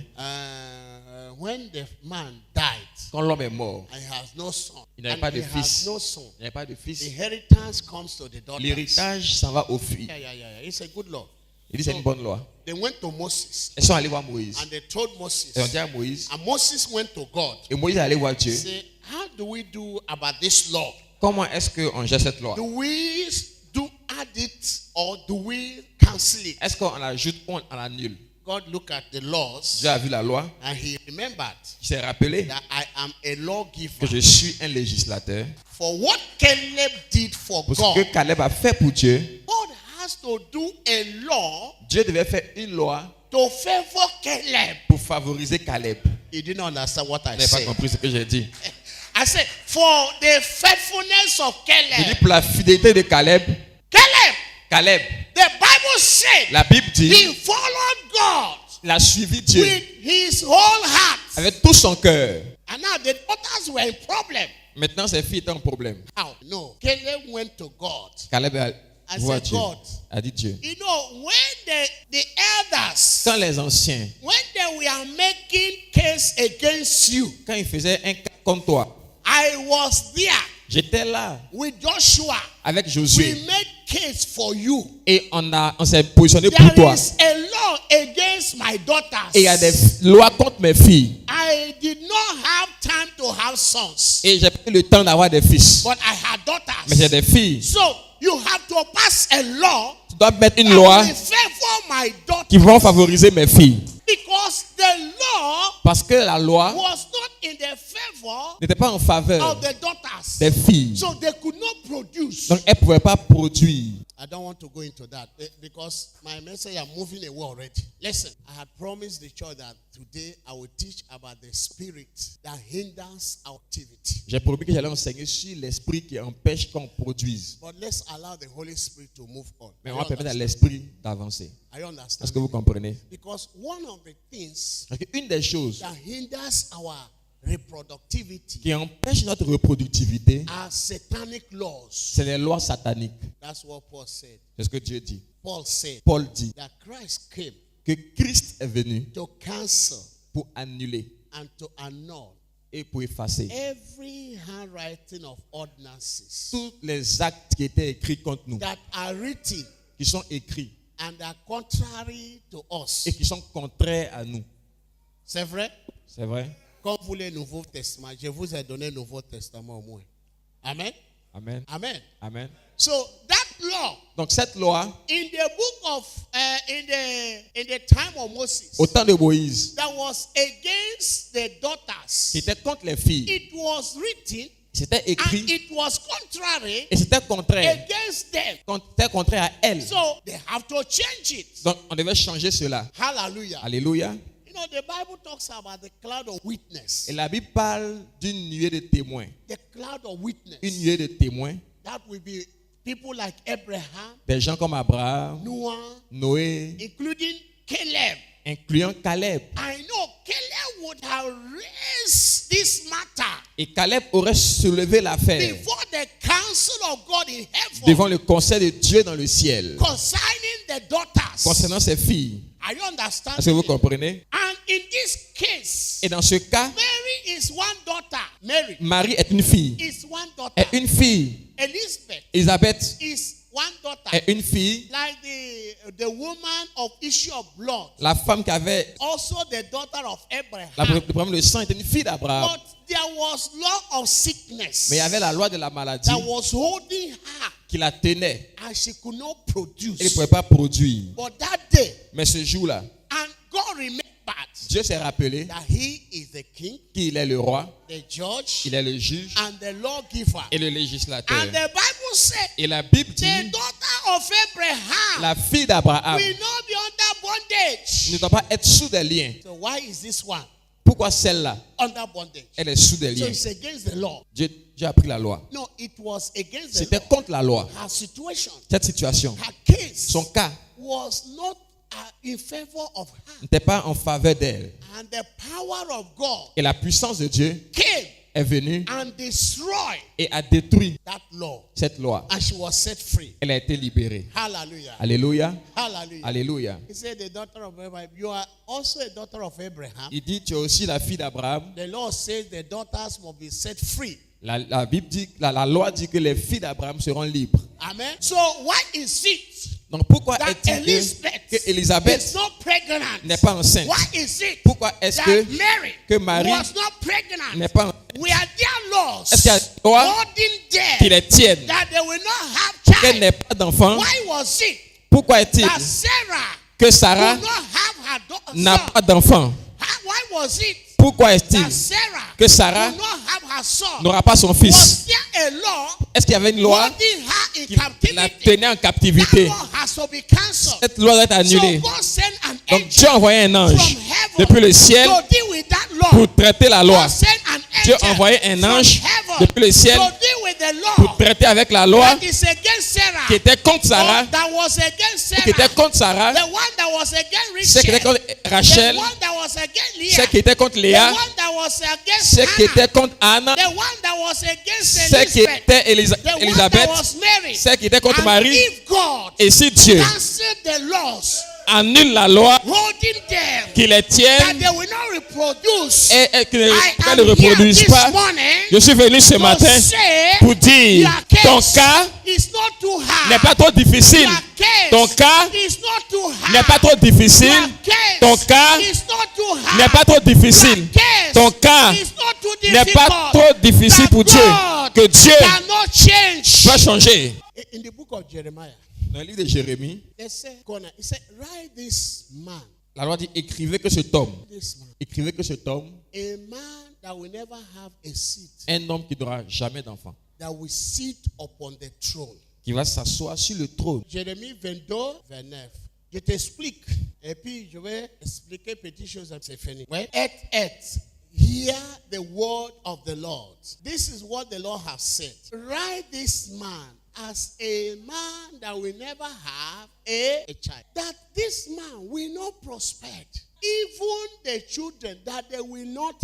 When the man died Quand l'homme est mort, and he has no son, il n'avait and pas de he fils. has no son, Il n'y avait pas de the fils. inheritance comes to the daughters. L'héritage s'en va aux filles. Yeah. It's a good law. Il dit c'est une bonne loi. They went to Moses Elles sont allées voir Moïse. and they told Moses, Elles ont dit à Moïse. and Moses went to God. Et Moïse est allé voir Dieu. Say, how do we do about this law? Comment est-ce qu'on gère cette loi? Do we add it or do we cancel it? Est-ce qu'on l'ajoute ou on l'annule? God looked at the laws Dieu a vu la loi. and he remembered Il s'est rappelé that I am a que lawgiver. je suis un législateur. For what Caleb did for Pour ce God, que Caleb a fait pour Dieu, God has to do a law Dieu devait faire une loi to favor Caleb. pour favoriser Caleb. You didn't understand what I Vous n'avez pas said. compris ce que j'ai dit. I said, for the faithfulness of Je dis Caleb. pour la fidélité de Caleb. Caleb, Caleb, the Bible said la Bible dit, he followed God il a suivi Dieu with his whole heart. avec tout son cœur. And now the daughters were in problem. Maintenant, ses filles étaient en problème. How? No. Caleb went to God. Caleb a I voir said, Dieu. God. A dit Dieu. You know, when the elders, Quand les anciens, when they were making case against you, quand ils faisaient un cas contre toi, I was there j'étais là with Joshua. avec We Josué made case for you. et on s'est positionné pour There toi. is a law against my daughters. Et il y a des lois contre mes filles. I did not have time to have sons, Et j'ai pris le temps d'avoir des fils. but I had Mais j'ai daughters. des filles. So you have to pass a law Tu dois mettre une that loi will favor my daughters, qui va favoriser mes filles. because the law Parce que la loi was not in the favor n'était pas en faveur of the daughters. des filles. So they could not produce. Donc elles ne pouvaient pas produire. I don't want to go into that because my message are moving away already. Listen, I had promised the church that today I will teach about the spirit that hinders our activity. J'ai promis que j'allais enseigner sur l'esprit qui empêche qu'on produise. But let's allow the Holy Spirit to move on. Mais on va permettre à l'esprit d'avancer. I understand. Est-ce que vous comprenez? Because one of the things Parce qu'une des choses that hinders our reproductivity qui empêche notre reproductivité, are satanic laws. c'est les lois sataniques. That's what Paul said. C'est ce que Dieu dit. Paul said Paul dit that Christ came que Christ est venu to cancel pour annuler and to annul et pour effacer every handwriting of ordinances tous les actes qui étaient écrits contre nous, that are written qui sont écrits and are contrary to us. et qui sont contraires à nous. C'est vrai? C'est vrai? Comme vous le Nouveau Testament, je vous ai donné le Nouveau Testament au moins. Amen? Amen. Amen. Amen. So that law Donc cette loi, in the book of in the time of Moses, au temps de Moïse, that was against the qui daughters, était contre les filles, it was written c'était and écrit it was contrary et c'était contraire. against them. C'était contraire à elles. So they have to change it. Donc on devait changer cela. Hallelujah. Alléluia. You know, the Bible talks about the cloud of witness. Et la Bible parle d'une nuée de témoins. The cloud of witness. Une nuée de témoins. That will be people like Abraham, Des gens comme Abraham, Noah, Noé, including Caleb. incluant Caleb. I know Caleb would have raised this matter Et Caleb aurait soulevé l'affaire before the council of God in heaven devant le conseil de Dieu dans le ciel. concerning the daughters. Concernant ses filles. Are you understanding? Est-ce que vous comprenez? And in this case, Et dans ce cas, Mary is one daughter. Mary Marie est une fille. is one daughter. Est une fille. Elizabeth Elisabeth is one daughter. est une fille. Like the woman of issue of blood. La femme qui avait Also the daughter of le Abraham. problème de sang était une fille d'Abraham. But there was law of sickness Mais il y avait la loi de la maladie that was holding her qui la tenait. and she could not Elle ne produce. pouvait pas produire. But that day, Mais ce jour-là, and God remembered Dieu s'est rappelé that he is the king, qu'il est le roi, the judge, il est le juge and the lawgiver. et le législateur. And the Bible said, Et la Bible the dit, daughter of Abraham la fille d'Abraham will not be under bondage. ne doit pas être sous des liens. So why is this one Pourquoi celle-là, under bondage? elle est sous des So liens? it's against the law. Dieu a pris la loi. No, it was against the C'était law. contre la loi. Her situation, Cette situation, her case son cas was not in favor of her. n'était pas en faveur d'elle. And the power of God Et la puissance de Dieu came est venue and destroyed et a détruit that law. cette loi. And she was set free. Elle a été libérée. Hallelujah. Alléluia. Hallelujah. Alléluia. He said, the daughter of Abraham, you are also a daughter of Abraham. Il dit, tu es aussi la fille d'Abraham. The Lord says the daughters must be set free. La Bible dit, la loi dit que les filles d'Abraham seront libres. Amen. So why is it Donc pourquoi that est-il Elizabeth que Élisabeth is not pregnant? n'est pas enceinte? Why is it Pourquoi est-ce that que Mary Marie was not pregnant? n'est pas enceinte? We are their laws Est-ce qu'il y a des lois holding qui them les tiennent that they will not have qu'elle child. n'ait pas d'enfant? Why was it Pourquoi est-il that Sarah que Sarah could not have her n'a son? pas d'enfant? Why was it Pourquoi est-il that Sarah que Sarah could not have her son? n'aura pas son fils? Was there a law Est-ce qu'il y avait une loi holding her in qui la captivity? tenait en That captivité? law has to be cancelled. Cette loi doit être So annulée. God sent an Donc angel Dieu a envoyé un ange from heaven depuis le ciel to deal with that law. pour traiter la loi. God sent an Dieu angel a envoyé un from ange heaven depuis le ciel to deal with the law pour traiter avec la loi that is against Sarah. qui était contre Sarah, That was against qui était Sarah. contre Sarah, The one that was against celle qui était Rachel. contre Rachel, The one that was against Leah. celle qui était contre The Léa, one that was against celle qui était Hannah. contre Anna, The one that was against celle qui Elizabeth. était The one that Élisabeth, was Mary. celle qui était contre And Marie. if God Et si Dieu cancelled the laws annule la loi holding them, qui les that tienne they will not reproduce, et qu'elle I ne am reproduise here pas, this morning je suis venu ce to matin say pour dire your case ton cas is not too hard. n'est pas trop difficile. Your case Ton cas is not too hard. n'est pas trop difficile. Your case Ton cas is not too hard. n'est pas trop difficile. Your case Ton cas is not too n'est difficult. pas trop difficile That pour Dieu. God Que Dieu cannot change. va changer. In the book of Jeremiah, Dans le livre de Jérémie, they say, he said, write this man, la loi dit écrivez que cet homme, this man, écrivez que cet homme, a man that will never have a seat, un homme qui n'aura jamais d'enfant, that will sit upon the throne. qui va s'asseoir sur le trône. Jérémie 22, 29. Je t'explique. Et puis, je vais expliquer petites choses, c'est fini. Ouais. Hear the word of the Lord. This is what the Lord has said. Write this man as a man that will never have a child. That this man will not prosper. Even the children, that they will not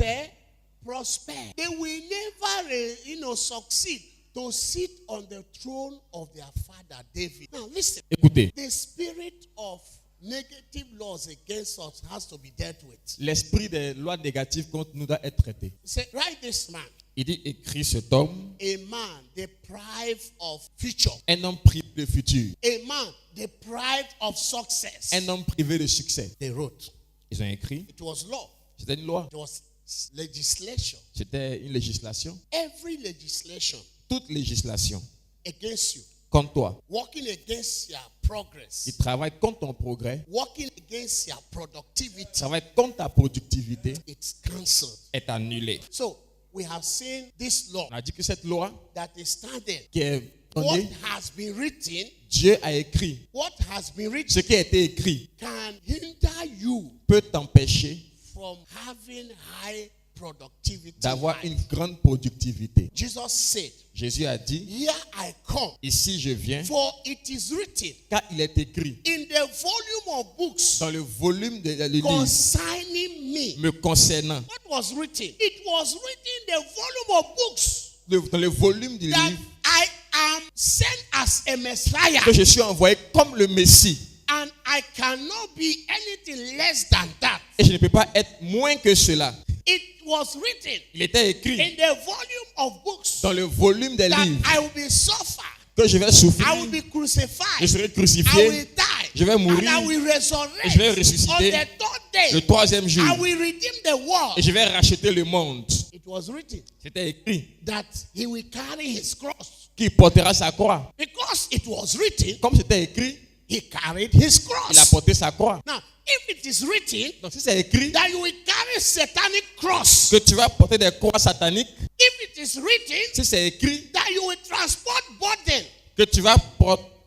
prosper. They will never, succeed to sit on the throne of their father David. Now listen. Écoutez, The spirit of negative laws against us has to be dealt with. l'esprit des lois négatives contre nous doit être traité. Say, write this man, Il dit écrit cet homme, a man deprived of future, un homme privé de futur, a man deprived of success. un homme privé de succès. They wrote. Ils ont écrit, It was law. c'était une loi, It was legislation. c'était une législation. Every legislation Toute législation against you, contre toi, working against your progress, qui travaille contre ton progrès, working against your productivity, travaille contre ta productivité, it's cancelled. est annulé. So we have seen this law On a dit que cette loi that is standing. qui est What donnée, has been written, Dieu a écrit. what has been written Ce qui a été écrit can hinder you peut t'empêcher from having high productivity. d'avoir life. une grande productivité. Jesus said, Jésus a dit, here I come, ici je viens, for it is written car il est écrit in the volume of books dans le volume des livres concerning me. me concernant. What was written? It was written in the volume of books Dans le volume du that livre, I am sent as a Messiah, que je suis envoyé comme le Messie. and I cannot be anything less than that. Et je ne peux pas être moins que cela. It was written Il était écrit in the volume of books dans le volume des that livres I will be suffer, que je vais souffrir, I will be crucified, je serai I crucifié, will die, je vais and mourir, I will resurrect et je vais on ressusciter the third day. le troisième jour, I will redeem the world. et je vais racheter le monde. It was written C'était écrit that he will carry his cross. qu'il portera sa croix. Because it was written, Comme c'était écrit, he carried his il a cross. porté sa croix. Now, if it is written Donc si c'est écrit that you will carry satanic cross, que tu vas porter des croix sataniques, if it is written si c'est écrit that you will transport burden, que tu vas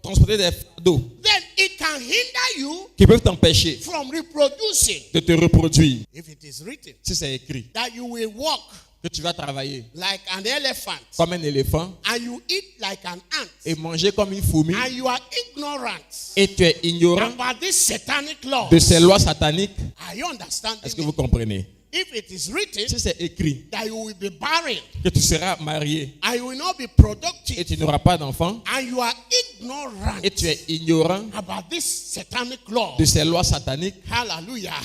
transporter des fardeaux then it can hinder you qui peuvent t'empêcher from reproducing. de te reproduire. If it is written Si c'est écrit that you will walk que tu vas travailler like an elephant comme un éléphant and you eat like an ant et manger comme une fourmi and you are ignorant et tu es ignorant about this satanic law, de ces lois sataniques, are you understanding est-ce que me? vous comprenez? If it is written Si c'est écrit that you will be barren que tu seras marié and you will not be et productive tu n'auras pas d'enfant and you are ignorant et tu es ignorant about this satanic law, de ces lois sataniques, hallelujah,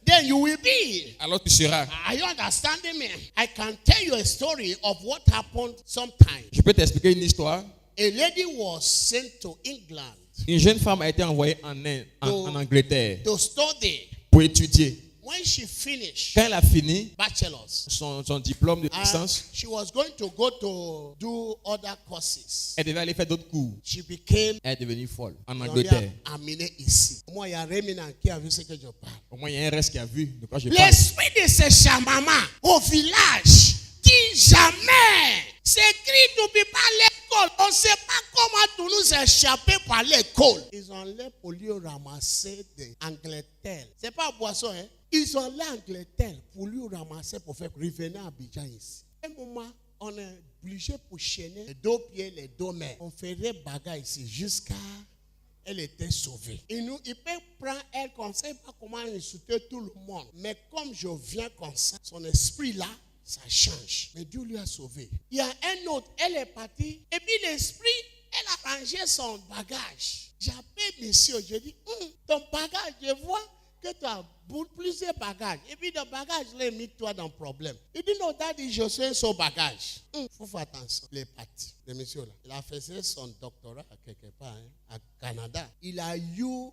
then you will be. alors tu seras. Are you understanding me? I can tell you a story of what happened sometime. Je peux t'expliquer une histoire. A lady was sent to England Une jeune femme a été envoyée en Inde, en Angleterre, to study. pour étudier. When she finished Quand elle a fini bachelor's, son diplôme de and licence, she was going to go to do other courses, elle devait aller faire d'autres cours. she became Elle est devenue folle en Yoria Angleterre. amenée ici. Moi, il y a Réminan qui a vu ce que je parle. Au moins, il y a un reste qui a vu de quoi je parle. L'esprit de ces chamamans au village dit jamais. C'est écrit, n'oublie pas l'école. On ne sait pas comment tout nous échapper par l'école. Ils ont allé pour lui ramasser des Angleterre. C'est pas boisson, hein. Ils ont allé en Angleterre pour lui ramasser pour faire revenir à Abidjan ici. À un moment, on est obligé pour chaîner les deux pieds, les deux mains. On ferait bagarre ici jusqu'à elle était sauvée. Il peut prendre elle comme ça, il ne sait pas comment insulter tout le monde. Mais comme je viens comme ça, son esprit là, ça change. Mais Dieu lui a sauvé. Il y a un autre, elle est partie. Et puis l'esprit, elle a rangé son bagage. J'appelle monsieur, je dis, ton bagage, je vois que tu as plusieurs bagages. Et puis le bagage, là, il met toi dans le problème. Il dit, non, daddy, je suis un seul bagage. Il faut faire attention. Il est parti, le monsieur là. Il a fait son doctorat quelque part, hein, à Canada. Il a eu,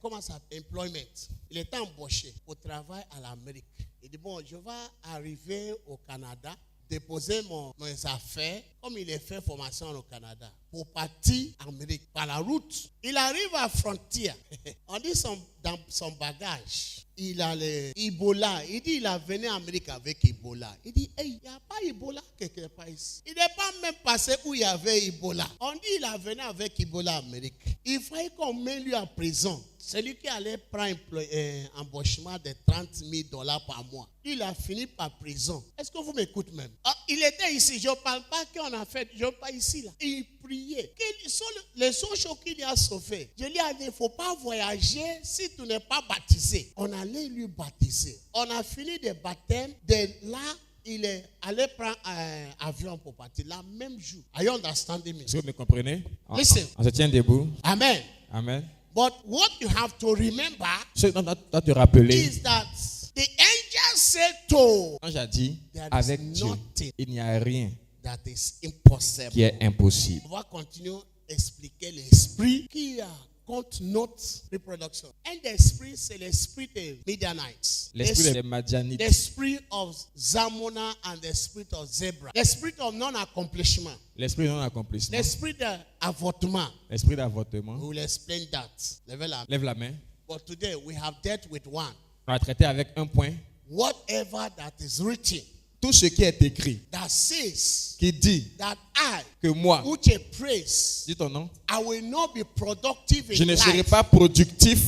comment ça s'appelle, employment. Il était embauché pour travailler à l'Amérique. Il dit, bon, je vais arriver au Canada, déposer mes affaires, comme il est fait formation au Canada, pour partir en Amérique. Par la route, il arrive à la frontière. On dit dans son bagage, il a l'Ebola. Il dit, il a venu en Amérique avec Ebola. Il dit, hey, il n'y a pas Ebola quelque part ici. Il n'est pas même passé où il y avait Ebola. On dit, il a venu avec Ebola en Amérique. Il fallait qu'on mette lui en prison. Celui qui allait prendre un embauchement de $30,000 par mois. Il a fini par prison. Est-ce que vous m'écoutez même? Il était ici. Je ne parle pas qu'on a fait. Je ne parle pas ici. Là. Il priait. Les seules choses qu'il a sauvé. Je lui ai dit, il ne faut pas voyager si tu n'es pas baptisé. On allait lui baptiser. On a fini le baptême. De là, il est allé prendre un avion pour partir. La même jour. Are you understanding me? Est-ce que vous me comprenez? Listen. On se tient debout. Amen. Amen. But what you have to remember Ce dont tu dois te rappeler, is that the angel said to quand j'ai dit, there is avec Dieu, nothing il n'y a rien that is impossible. qui est impossible. On va continuer à expliquer l'esprit qui a contre notre reproduction. Un esprit, c'est l'esprit des Midianites. L'esprit des Madianites. The spirit of Zamona and the spirit of Zebra. The spirit of non-accomplishment. L'esprit de non-accomplissement. L'esprit d'avortement. L'esprit d'avortement. We will explain that. Lève la main. But today we have dealt with one. On va traiter avec un point. Whatever that is written. Tout ce qui est écrit, That says qui dit that I, que moi, which a praise, dis ton nom, I will not be productive in je ne serai life. pas productif.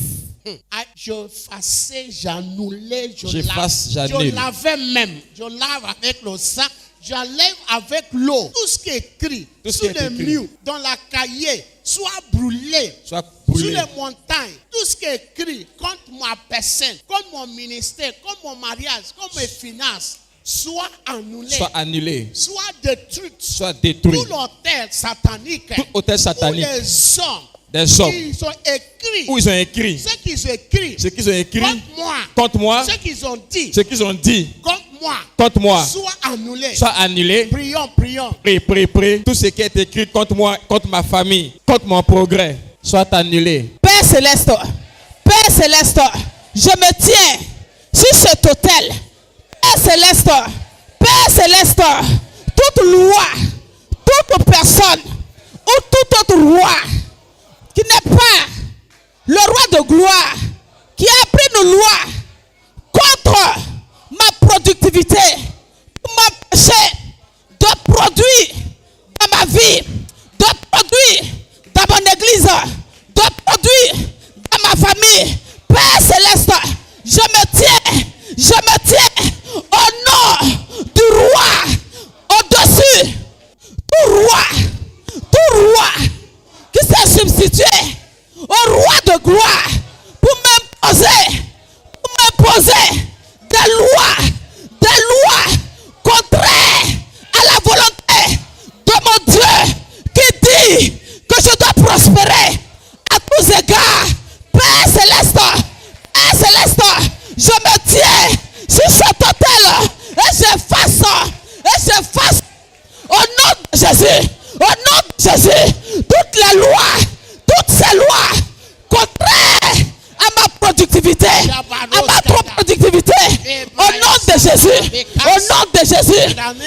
J'effaçais, j'annulais, J'efface, je j'annule. lavais même. Je lave avec le sang, j'enlève avec l'eau. Tout ce qui est écrit Tout ce sur qui est les écrit. murs, dans la cahier, soit brûlé. Soit Sur brûlé. les montagnes, tout ce qui est écrit contre ma personne, contre mon ministère, contre mon mariage, contre mes finances, soit annulé, Soit annulé. soit détruit. Soit détruit. Tout l'hôtel satanique, Tout hôtel où satanique. les hommes Des hommes. qui ont écrit, Où ils ont écrit. ce qu'ils ont écrit Ce qu'ils ont écrit. contre moi, Contre moi. ce qu'ils ont dit Ce qu'ils ont dit. contre moi, Contre moi. soit annulé. Soit annulé. Prions, prions. Prie. Tout ce qui est écrit contre moi, contre ma famille, contre mon progrès, soit annulé. Père Céleste, je me tiens sur cet autel. Père Céleste, toute loi, toute personne ou tout autre roi qui n'est pas le roi de gloire, qui a pris une loi contre ma productivité, pour m'empêcher de produire dans ma vie, de produire dans mon église, de produire dans ma famille. Père Céleste, je me tiens au nom du roi au-dessus. Tout roi qui s'est substitué au roi de gloire pour m'imposer des lois contraires à la volonté de mon Dieu qui dit que je dois prospérer à tous égards. Père Céleste, je me tiens sur cet autel et j'efface au nom de Jésus, toutes ces lois contraires à ma productivité,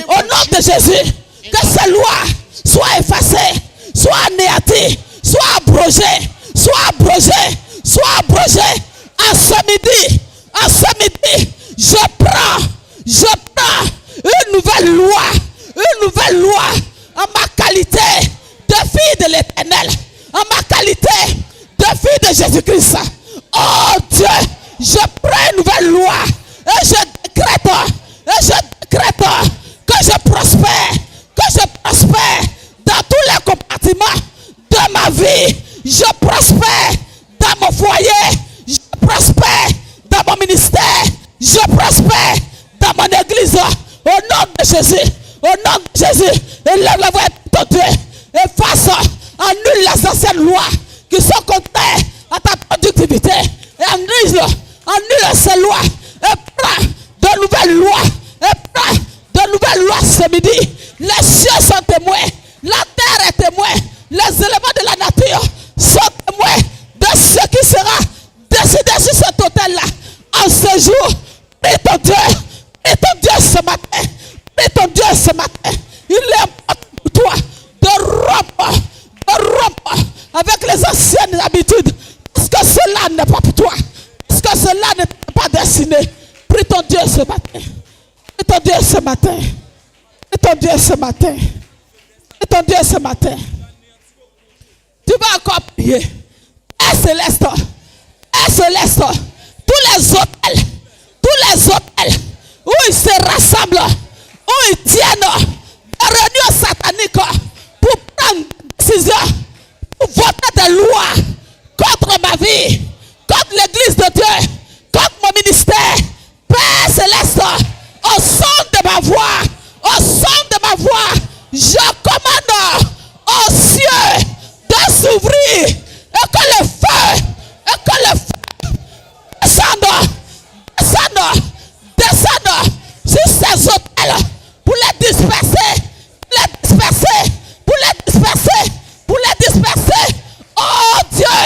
au nom de Jésus, que ces lois soient effacées, soient anéanties, soient abrogées. En ce midi, je prends une nouvelle loi en ma qualité de fille de l'Éternel, en ma qualité de fille de Jésus-Christ. Oh Dieu, je prends une nouvelle loi et je décrète que je prospère dans tous les compartiments de ma vie. Je prospère dans mon foyer, je prospère dans mon ministère, je prospère dans mon église. Au nom de Jésus, élève la voix de Dieu, annule les anciennes lois qui sont contraires à ta productivité et annule ces lois et prends de nouvelles lois ce midi. Les cieux sont témoins, la terre est témoin, les éléments de la nature sont témoins de ce qui sera décidé sur cet autel-là. En ce jour, prie ton Dieu ce matin. Il est important pour toi de rompre avec les anciennes habitudes. Parce que cela n'est pas pour toi. Parce que cela n'est pas destiné. Prie ton Dieu ce matin. Tu vas encore prier. Père Céleste, tous les hôtels où ils se rassemblent, où ils tiennent des réunions sataniques pour prendre des décisions, pour voter des lois contre ma vie, contre l'église de Dieu, contre mon ministère. Père Céleste, au son de ma voix, je commande aux cieux de s'ouvrir et que le feu descende sur ces hôtels pour les disperser. Oh Dieu,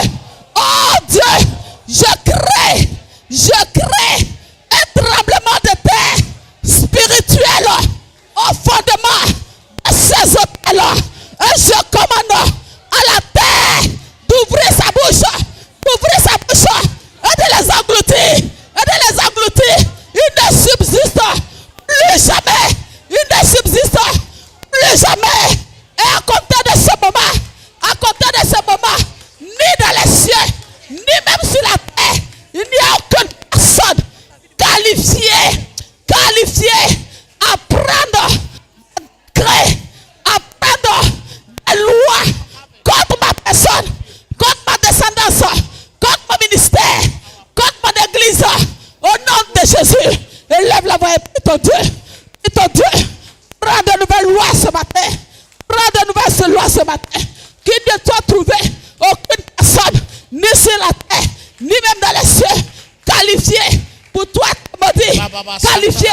ni même dans les cieux, qualifié pour toi, maudit, qualifié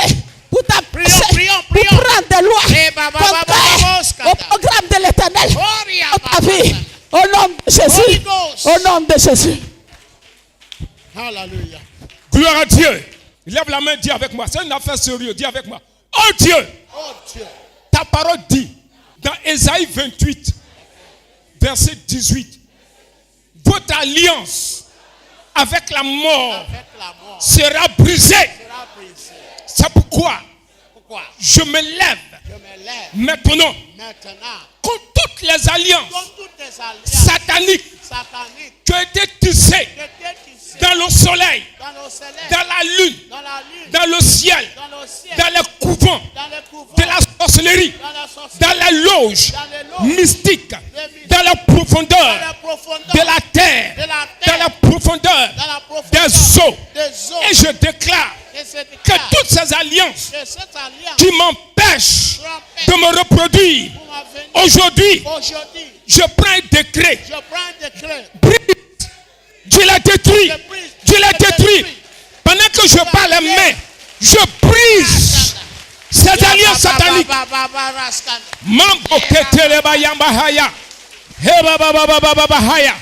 pour t'empêcher, pour prendre des lois contraires au programme de l'Éternel dans ta vie. Au nom de Jésus. Au nom de Jésus. Hallelujah. Gloire à Dieu. Lève la main, dis avec moi. C'est une affaire sérieuse. Dis avec moi. Oh Dieu, Oh Dieu. ta parole dit dans Ésaïe 28, verset 18, votre alliance avec la mort Avec la mort sera brisée. sera brisée. C'est pourquoi Pourquoi? je me lève Je me lève maintenant maintenant contre toutes les alliances comme toutes les alliances sataniques sataniques qui ont été tissées que Dieu tissait dans le soleil, dans le soleil, dans la lune, dans la lune, dans le ciel, dans le ciel, dans les couvents dans les couvents, de la sorcellerie, dans la sorcellerie, dans la loge dans les loges, mystique, dans la profondeur dans la profondeur de la terre, de la dans terre, la profondeur dans la profondeur des eaux. des eaux. Et je déclare Et c'est que déclaré toutes ces alliances que cette alliance qui m'empêchent pour de me reproduire, ma venue aujourd'hui, aujourd'hui, je prends un décret. je prends un décret. Brise. Dieu l'a détruit. Dieu l'a détruit. Pendant que je parle main, je brise ces alliances sataniques. Mambo keteleba yambahaya. Heba baba baba baba haya.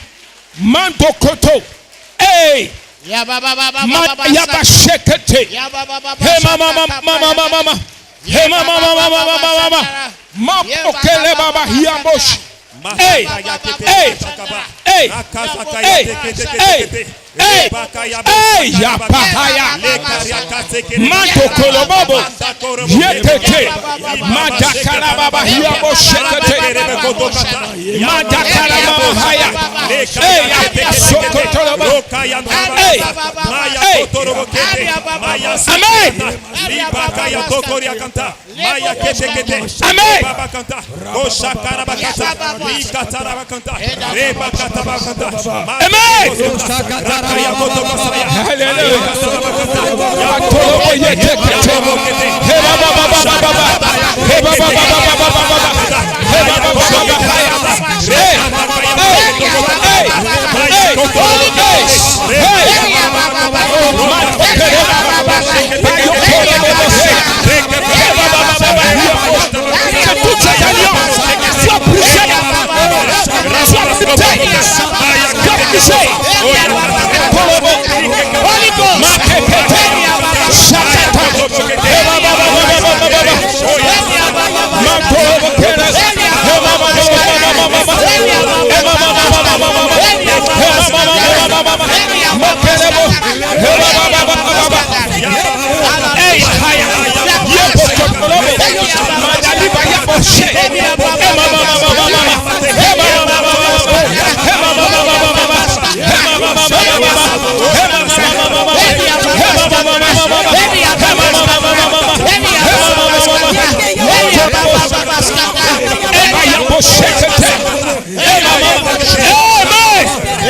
Mando koto. Hey. Yaba shekete. Hey mama mama mama mama. Hey mama mama mama mama. Mambo kele baba hiambosh. Hey. Hey. Hey. Hey. Hey, hey, yapahaya, manto kolobobo, yeteke, madakala baba hiabo shekete, madakala baba haya, hey, yapasokotolobo, hey, hey,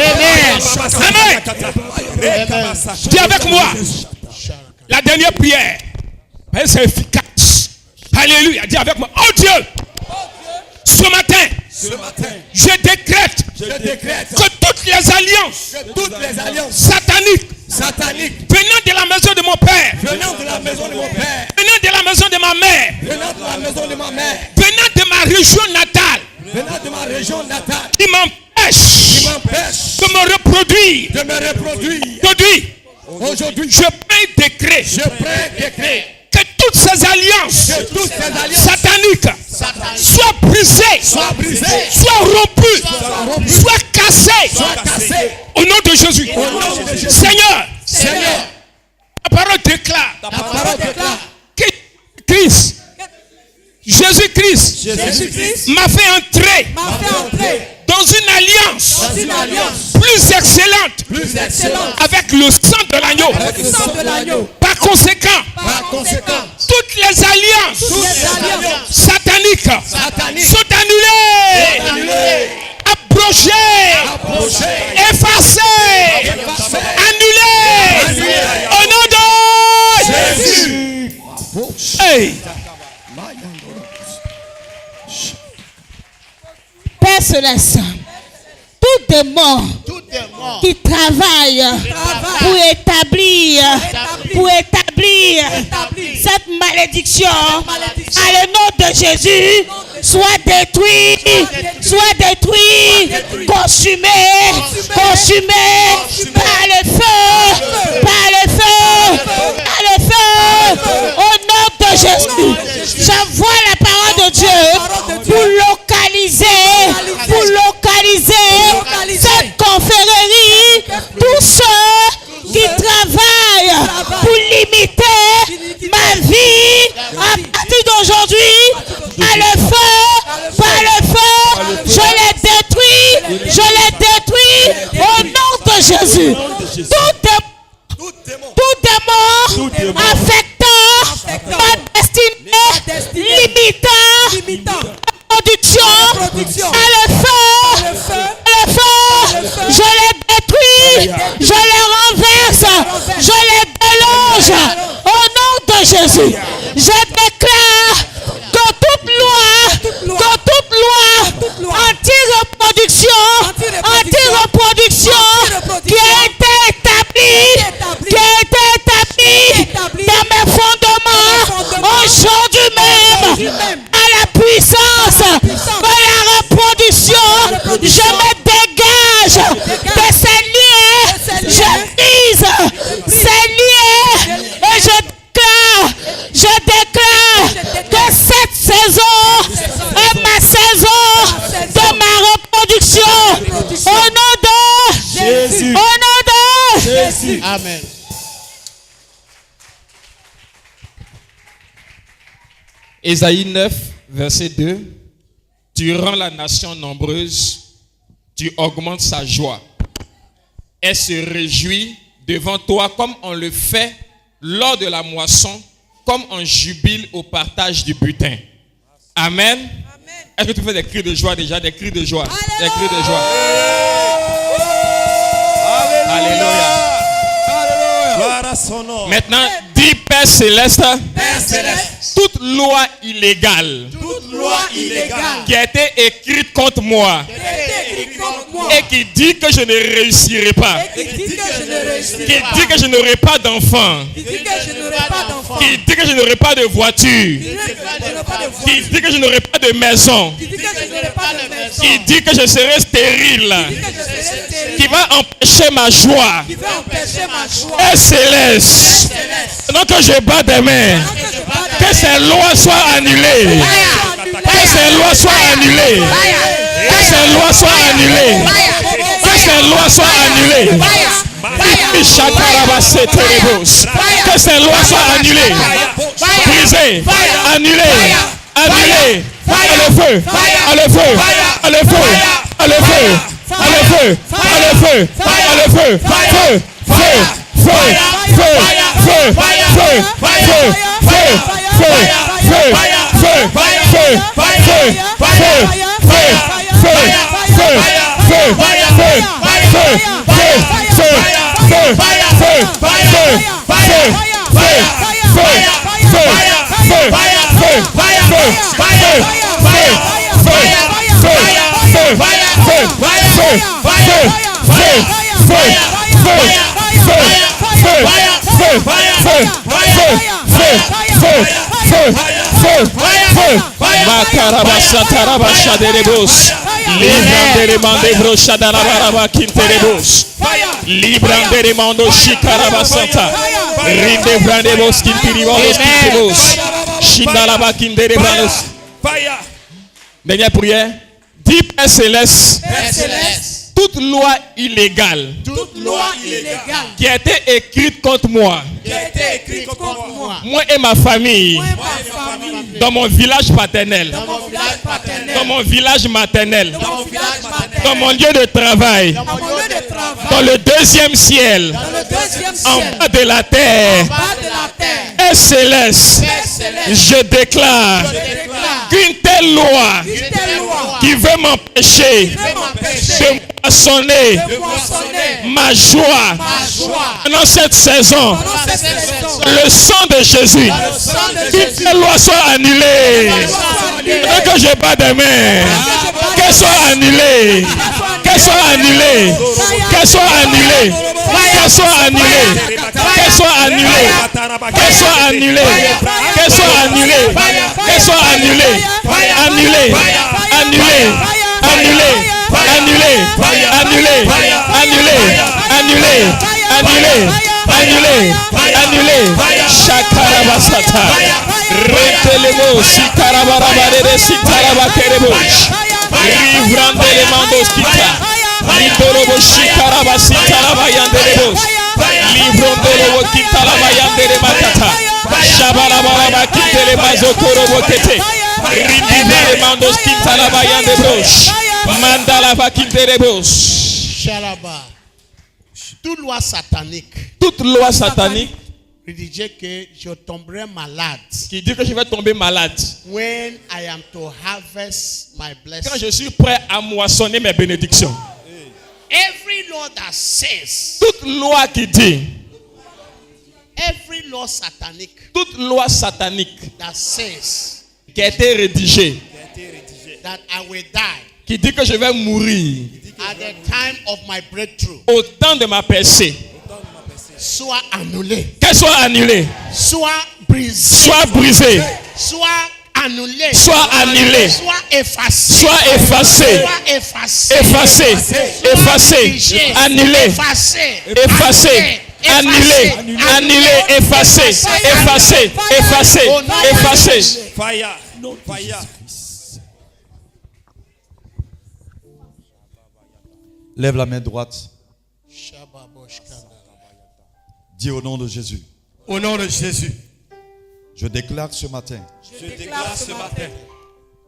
amen, amen. Dis avec moi. La dernière prière. C'est efficace. Alléluia. Dis avec moi. Oh Dieu. Ce matin, je décrète que toutes les alliances sataniques venant de la maison de mon père, venant de la maison de ma mère, venant de ma région natale, qui m'empêche de me reproduire. Aujourd'hui, je prends un décret que toutes ces alliances sataniques soient brisées, soient rompues, soient cassées au nom de Jésus. Seigneur, la parole déclare que Jésus-Christ m'a fait entrer dans une alliance plus excellente avec le sang de l'agneau. Par conséquent, toutes les alliances sataniques sont annulées, abrogées, effacées, annulées au nom de Jésus. Hey. Père céleste, tout démon Tout démon qui qui travaille pour établir cette malédiction, à le nom de Jésus, soit détruit, consumé par le feu, au nom de Jésus. J'envoie la parole de Dieu pour localiser cette confrérie, tous ceux qui travaillent pour limiter ma vie à partir d'aujourd'hui, par le feu, je les détruis au nom de Jésus. Tout démon affectant ma destinée, limitant production, à le feu, je les détruis, je les renverse, je les déloge au nom de Jésus. Je déclare que toute loi anti-reproduction qui a été établie dans mes fondements aujourd'hui même, à la puissance de la reproduction, je me dégage de ces liens, je brise ces liens et je déclare que cette saison est ma saison de ma reproduction au nom de Jésus. Amen. Ésaïe 9, verset 2. Tu rends la nation nombreuse, tu augmentes sa joie. Elle se réjouit devant toi comme on le fait lors de la moisson, comme on jubile au partage du butin. Amen. Est-ce que tu fais des cris de joie déjà? Des cris de joie. Alléluia. Des cris de joie. Alléluia. Maintenant, dis Père Céleste, toute loi illégale qui a été écrite contre moi et qui dit que je ne réussirai pas, qui dit que je n'aurai pas d'enfant, qui dit que je n'aurai pas de voiture, qui dit que je n'aurai pas de maison, qui dit que je serai stérile, qui va empêcher ma joie. Père Céleste, pendant que je bats des mains, que ces lois soient annulées. Que ces lois soient annulées. Que ces lois soient annulées. Que ces lois soient annulées. Que ces lois soient annulées. Brisées. Annulées. Annulées. À le feu. À le feu. À le feu. À le feu. À le feu. À le feu. À le feu. Feu. Feu. Feu. Feu. Feu. Feu. Feu. Feu. Makarabasa tarabasha derebos. Librande mande brocha darabaraba kinterebos. Librande remando shikarabasanta. Rinde brande bos kintiribos kintebos. Shindalaba kinderebanos. Dernière prière. Dis Père Céleste. Toute loi illégale qui a été écrite contre moi, moi et ma famille, dans mon village paternel, dans mon village maternel, dans mon lieu de travail, dans le deuxième ciel, en bas de la terre, Père Céleste, je déclare qu'une telle loi qui veut m'empêcher de moissonner ma joie dans cette saison, le sang de Jésus, qu'une telle loi soit annulée, que je bats des mains, qu'elle soit annulée, Qu'elle soit annulée. Qu'elle soit annulée. Qu'elle soit annulée. Qu'elle soit annulée. Qu'elle soit annulée. Qu'elle soit annulée. Qu'elle soit annulée. Annulée. Annulée. Annulée. Annulée. Annulée. Annulée. Annulée. Annulée. Annulée. Annulée. Shakarabasata. Retelemo. Sikarabarabare. Sikarabakerebo. Rivrandele mandos kita. Lindorobo shikarabasita labayandelebos. Livrondorobo kita labayandele makata. Shabarabaraba kitele mazokorobo kete. Rindele mandos kita labayandelebos. Mandala vakindelebos. Sharaba. Toute loi satanique. Toute loi satanique Rédiger que je tomberai malade. qui dit que je vais tomber malade. When I am to harvest my Quand blessing. je suis prêt à moissonner mes bénédictions. Every law that says, Toute loi qui dit, every law satanic toute loi satanique that says qui a été rédigée, that I will die qui dit que je vais mourir at the time of my breakthrough, au temps de ma percée, soit annulée, qu'elle soit annulée, soit brisée, soit brisée, soit annulée, soit annulée, soit effacée, soit effacée, soit effacée, effacée, soit effacée, figée, annulée, effacée, effacée, annulée, annulée, effacée, effacée, effacée, effacée. Fire. Fire. Lève la main droite. Shababoshkanda. Dis au nom de Jésus. Au nom de Jésus, Je déclare ce matin je déclare ce matin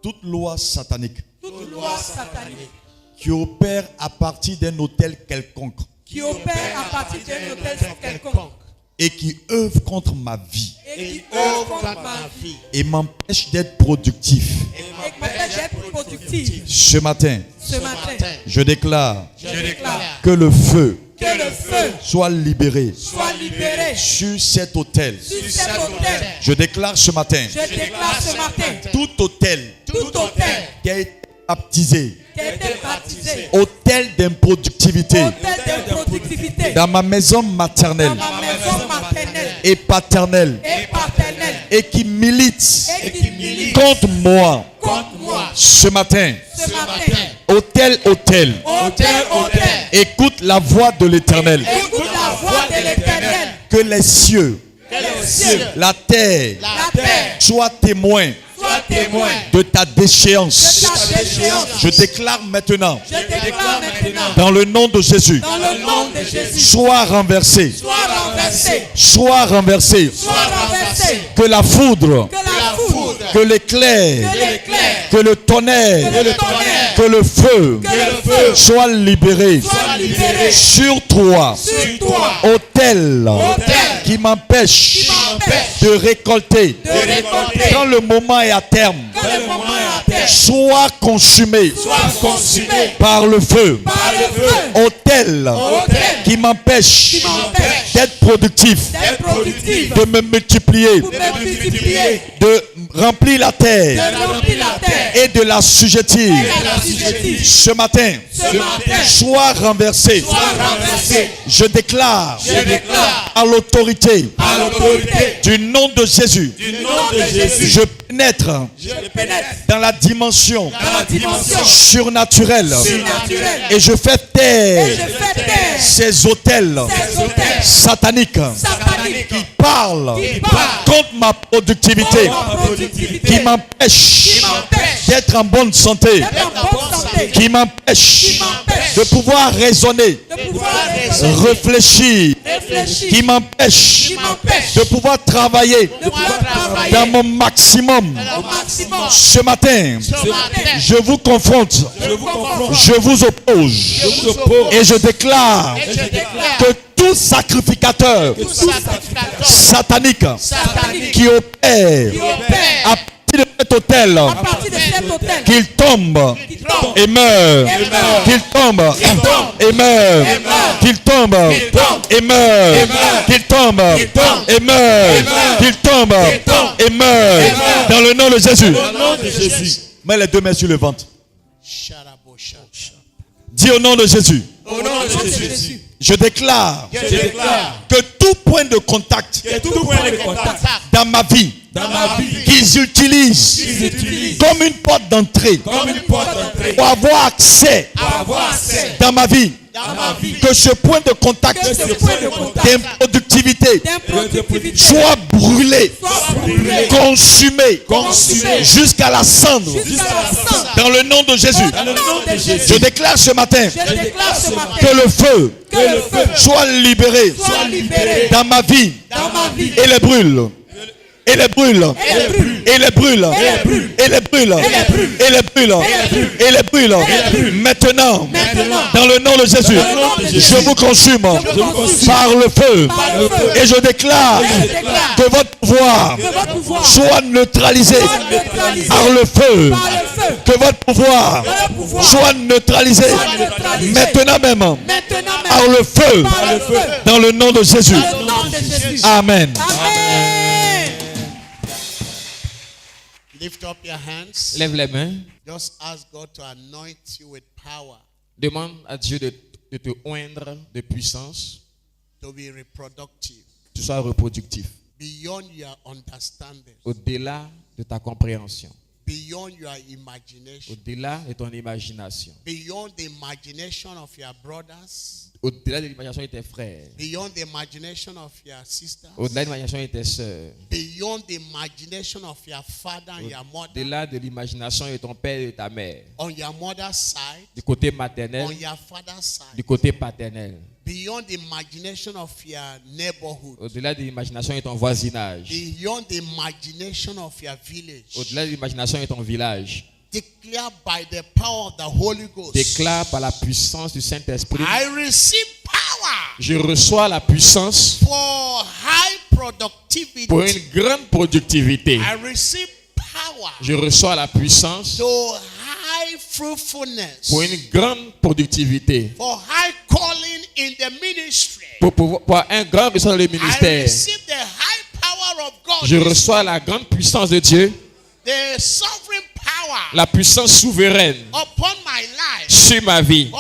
toute loi satanique Toute loi satanique qui opère à partir d'un autel quelconque qui opère à partir d'un hôtel quelconque et qui œuvre contre ma vie et qui œuvre contre ma vie et m'empêche d'être productif. et m'empêche d'être productif. Ce matin, Ce matin, je déclare je déclare que le feu que le feu soit libéré soit libéré sur cet autel. sur cet hôtel. Je déclare ce matin Je déclare ce matin tout autel tout hôtel qui a été baptisé qui a été baptisé autel d'improductivité hôtel de productivité dans ma maison dans maternelle ma maison maternelle et paternelle et paternelle et qui milite et qui milite contre moi contre moi. ce matin. Ce matin, Autel, autel, hôtel, écoute la voix de l'Éternel. écoute la voix de l'Éternel. Que les cieux, Que les cieux, la terre la terre, soient témoins soient témoins de ta de déchéance. ta déchéance. Je déclare maintenant, Je déclare maintenant, dans le nom de Jésus, dans le nom de Jésus, sois renversé, sois renversé, sois renversé. sois renversé, Que la foudre, que la foudre, que l'éclair, que l'éclair, que le tonnerre, que le tonnerre, que le feu que le feu soit libéré soit libéré sur toi. sur toi. Autel Autel qui m'empêche m'empêche de récolter de récolter quand le moment est à terme. quand le moment est à terre, Soit consumé soit consumé par le feu. par le feu. Autel Autel qui m'empêche qui m'empêche d'être productif, d'être productif, de me multiplier, pour me multiplier, de remplir la terre de remplir la terre et de l'assujettir. et l'assujettir. Ce matin, Ce matin, sois renversé. sois renversé. Je déclare Je déclare à l'autorité à l'autorité du nom de Jésus, du nom de Jésus, je pénètre je pénètre dans la dimension dans la dimension surnaturelle surnaturelle et je fais et taire je fais taire ces autels ces hôtels sataniques sataniques qui parlent qui parlent contre ma productivité, contre ma productivité, qui m'empêchent m'empêchent d'être en bonne santé, d'être en bonne santé, qui m'empêchent qui m'empêchent de pouvoir raisonner, de pouvoir raisonner, réfléchir, réfléchir, qui m'empêchent qui m'empêchent de pouvoir travailler de pouvoir travailler dans mon maximum. au maximum. Ce matin, Ce matin, je vous confronte, je vous confronte, je vous oppose et je déclare et je déclare que tout sacrificateur tout sacrificateur satanique satanique qui opère qui opère à partir de cet hôtel, à partir de cet hôtel qu'il tombe qui tombe et meurt, et meurt, qu'il tombe et meurt, et meurt, qu'il tombe tombe et meurt, et meurt, qu'il tombe tombe et meurt, et meurt, qu'il tombe tombe et meurt, et meurt. dans le nom de Jésus. au nom de Jésus. Mets les deux mains sur le ventre. Sharabosha. Dis au nom de Jésus. Au nom de Jésus. Je déclare Je déclare que tout point de contact que tout point de contact dans ma vie dans ma vie qu'ils utilisent qu'ils utilisent comme une porte d'entrée comme une porte d'entrée pour avoir accès pour avoir accès dans ma vie, dans ma vie, que ce point de contact que ce point de contact d'improductivité d'improductivité soit brûlé, brûlé, consumé, consumé jusqu'à la cendre jusqu'à la cendre. dans le nom de Jésus. dans le nom de Jésus. Je déclare ce matin Je déclare ce matin que le feu que le feu soit libéré soit libéré dans ma vie dans ma vie et les brûle. Et les brûle. et les brûle. Et les brûle. les brûle. Et les brûle. les Et les brûle. Et les brûle. Maintenant, Maintenant, dans le nom de Jésus, dans le nom de Jésus, je vous consume consume par le feu. par le feu. Et je déclare Et je déclare que votre pouvoir que votre pouvoir soit neutralisé soit neutralisé par le feu. par le feu. Que votre pouvoir Votre pouvoir soit neutralisé soit neutralisé maintenant même maintenant par même le feu. par le feu. Dans le nom de Jésus. Dans le nom de Jésus. Amen. Amen. Lift up your hands. Lève les mains. Just ask God to anoint you with power Demande à Dieu de te oindre de puissance. to be reproductive Que tu sois reproductif. beyond your understanding, Au-delà de ta compréhension. beyond your imagination, Au-delà de ton imagination. beyond the imagination of your brothers, Au-delà de l'imagination de tes frères. beyond the imagination of your sisters, Au-delà de l'imagination de tes sœurs. beyond the imagination of your father and your mother, Au-delà de l'imagination de ton père et de ta mère. on your mother's side, Du côté maternel. on your father's side, Du côté paternel. beyond the imagination of your neighborhood, Au-delà de l'imagination de ton voisinage. beyond the imagination of your village. Au-delà de l'imagination de ton village. Declare by the power of the Holy Ghost. Déclare par la puissance du Saint-Esprit. I receive power Je reçois la puissance for high productivity. pour une grande productivité. I receive power Je reçois la puissance to high fruitfulness. pour une grande productivité. For high calling in the ministry. Pour un grand puissance dans le I ministère. receive the high power of God. Je reçois la grande puissance de Dieu. The sovereign power La puissance souveraine upon my life. sur ma vie.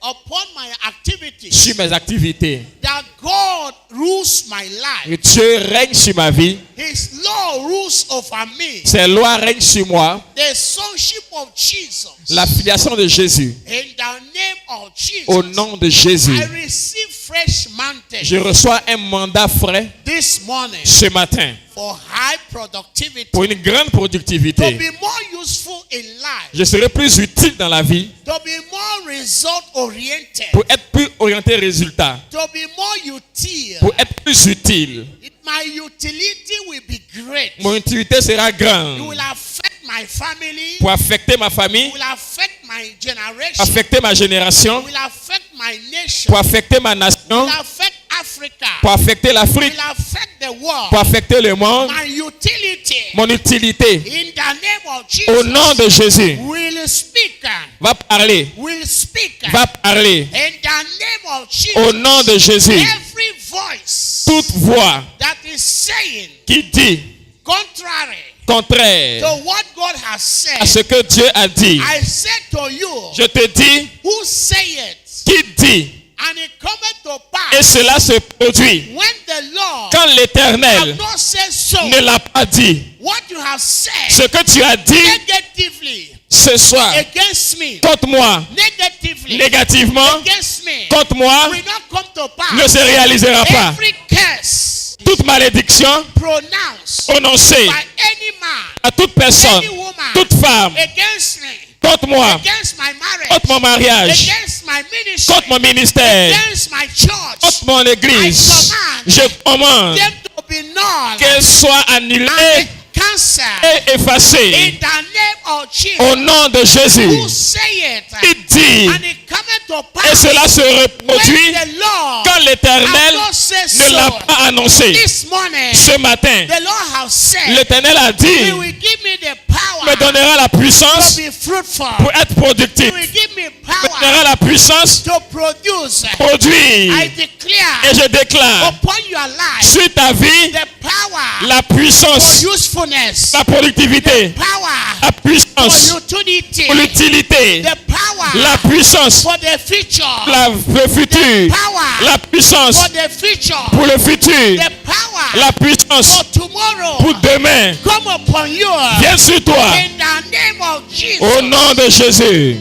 Upon my activities. Sur mes activités. That God rules my Que life. Dieu règne sur ma vie. His law rules over me. Ses lois règnent sur moi. The sonship of Jesus. La filiation de Jésus. In the name of Jesus. Au nom de Jésus. I receive fresh mantle. Je reçois un mandat frais This morning ce matin. for high productivity. Pour une grande To productivité. be more useful in life. Je serai plus utile dans la vie. To be more result oriented. Pour être plus orienté résultat. To be more utile. Pour être plus utile. My utility will be great. Mon utilité sera It grande. will affect my family. Pour affecter ma famille. It will affect my generation. Affecter ma génération. It will affect my nation. Pour affecter ma It nation. will affect Africa. Pour affecter It l'Afrique. will affect the world. Pour affecter le monde. My utility. Mon utilité. In the name of Jesus. Au nom de Jésus. Will speak. Va parler. Will speak. Va parler. In the name of Jesus. Au nom de Jésus. Every voice Toute voix that is saying qui dit contrary contraire to what God has à said. ce que Dieu a dit. I said to you, Je te dis, who say it, qui dit, and it cometh to et pass cela se produit when the Lord quand l'Éternel have not said so. ne l'a pas dit. What you have Ce said que tu as dit negatively ce soir against me, contre moi, negatively négativement against me, contre moi, will not come to ne pass. se réalisera pas. Every curse Toute malédiction pronounced prononcée by any man, à toute personne, any woman, toute femme, against me, contre moi, against my marriage, contre mon mariage, against my ministry, contre mon ministère, against my church, contre mon église, je commande them to be null qu'elle soit annulée and cancelled et effacée in the name of Jesus. au nom de Jésus. Who say it Il dit and it cometh to Et pass cela se reproduit when the Lord quand l'Éternel has not said ne l'a so. pas annoncé. This morning, Ce matin, the Lord has said, l'Éternel a He dit, will give me the me power donnera la to puissance be fruitful. pour être productif. He will give me Me power donnera la puissance to produce. produire. I declare Et je déclare upon your life sur ta vie the power la puissance, for usefulness, la productivité, power la for puissance utility, pour l'utilité, the power la puissance for the future, le futur, power la puissance for the future, pour le futur, the power la puissance for tomorrow. pour demain. Come upon you Viens sur toi in the name of Jesus. au nom de Jésus.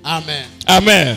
Amen. Amen.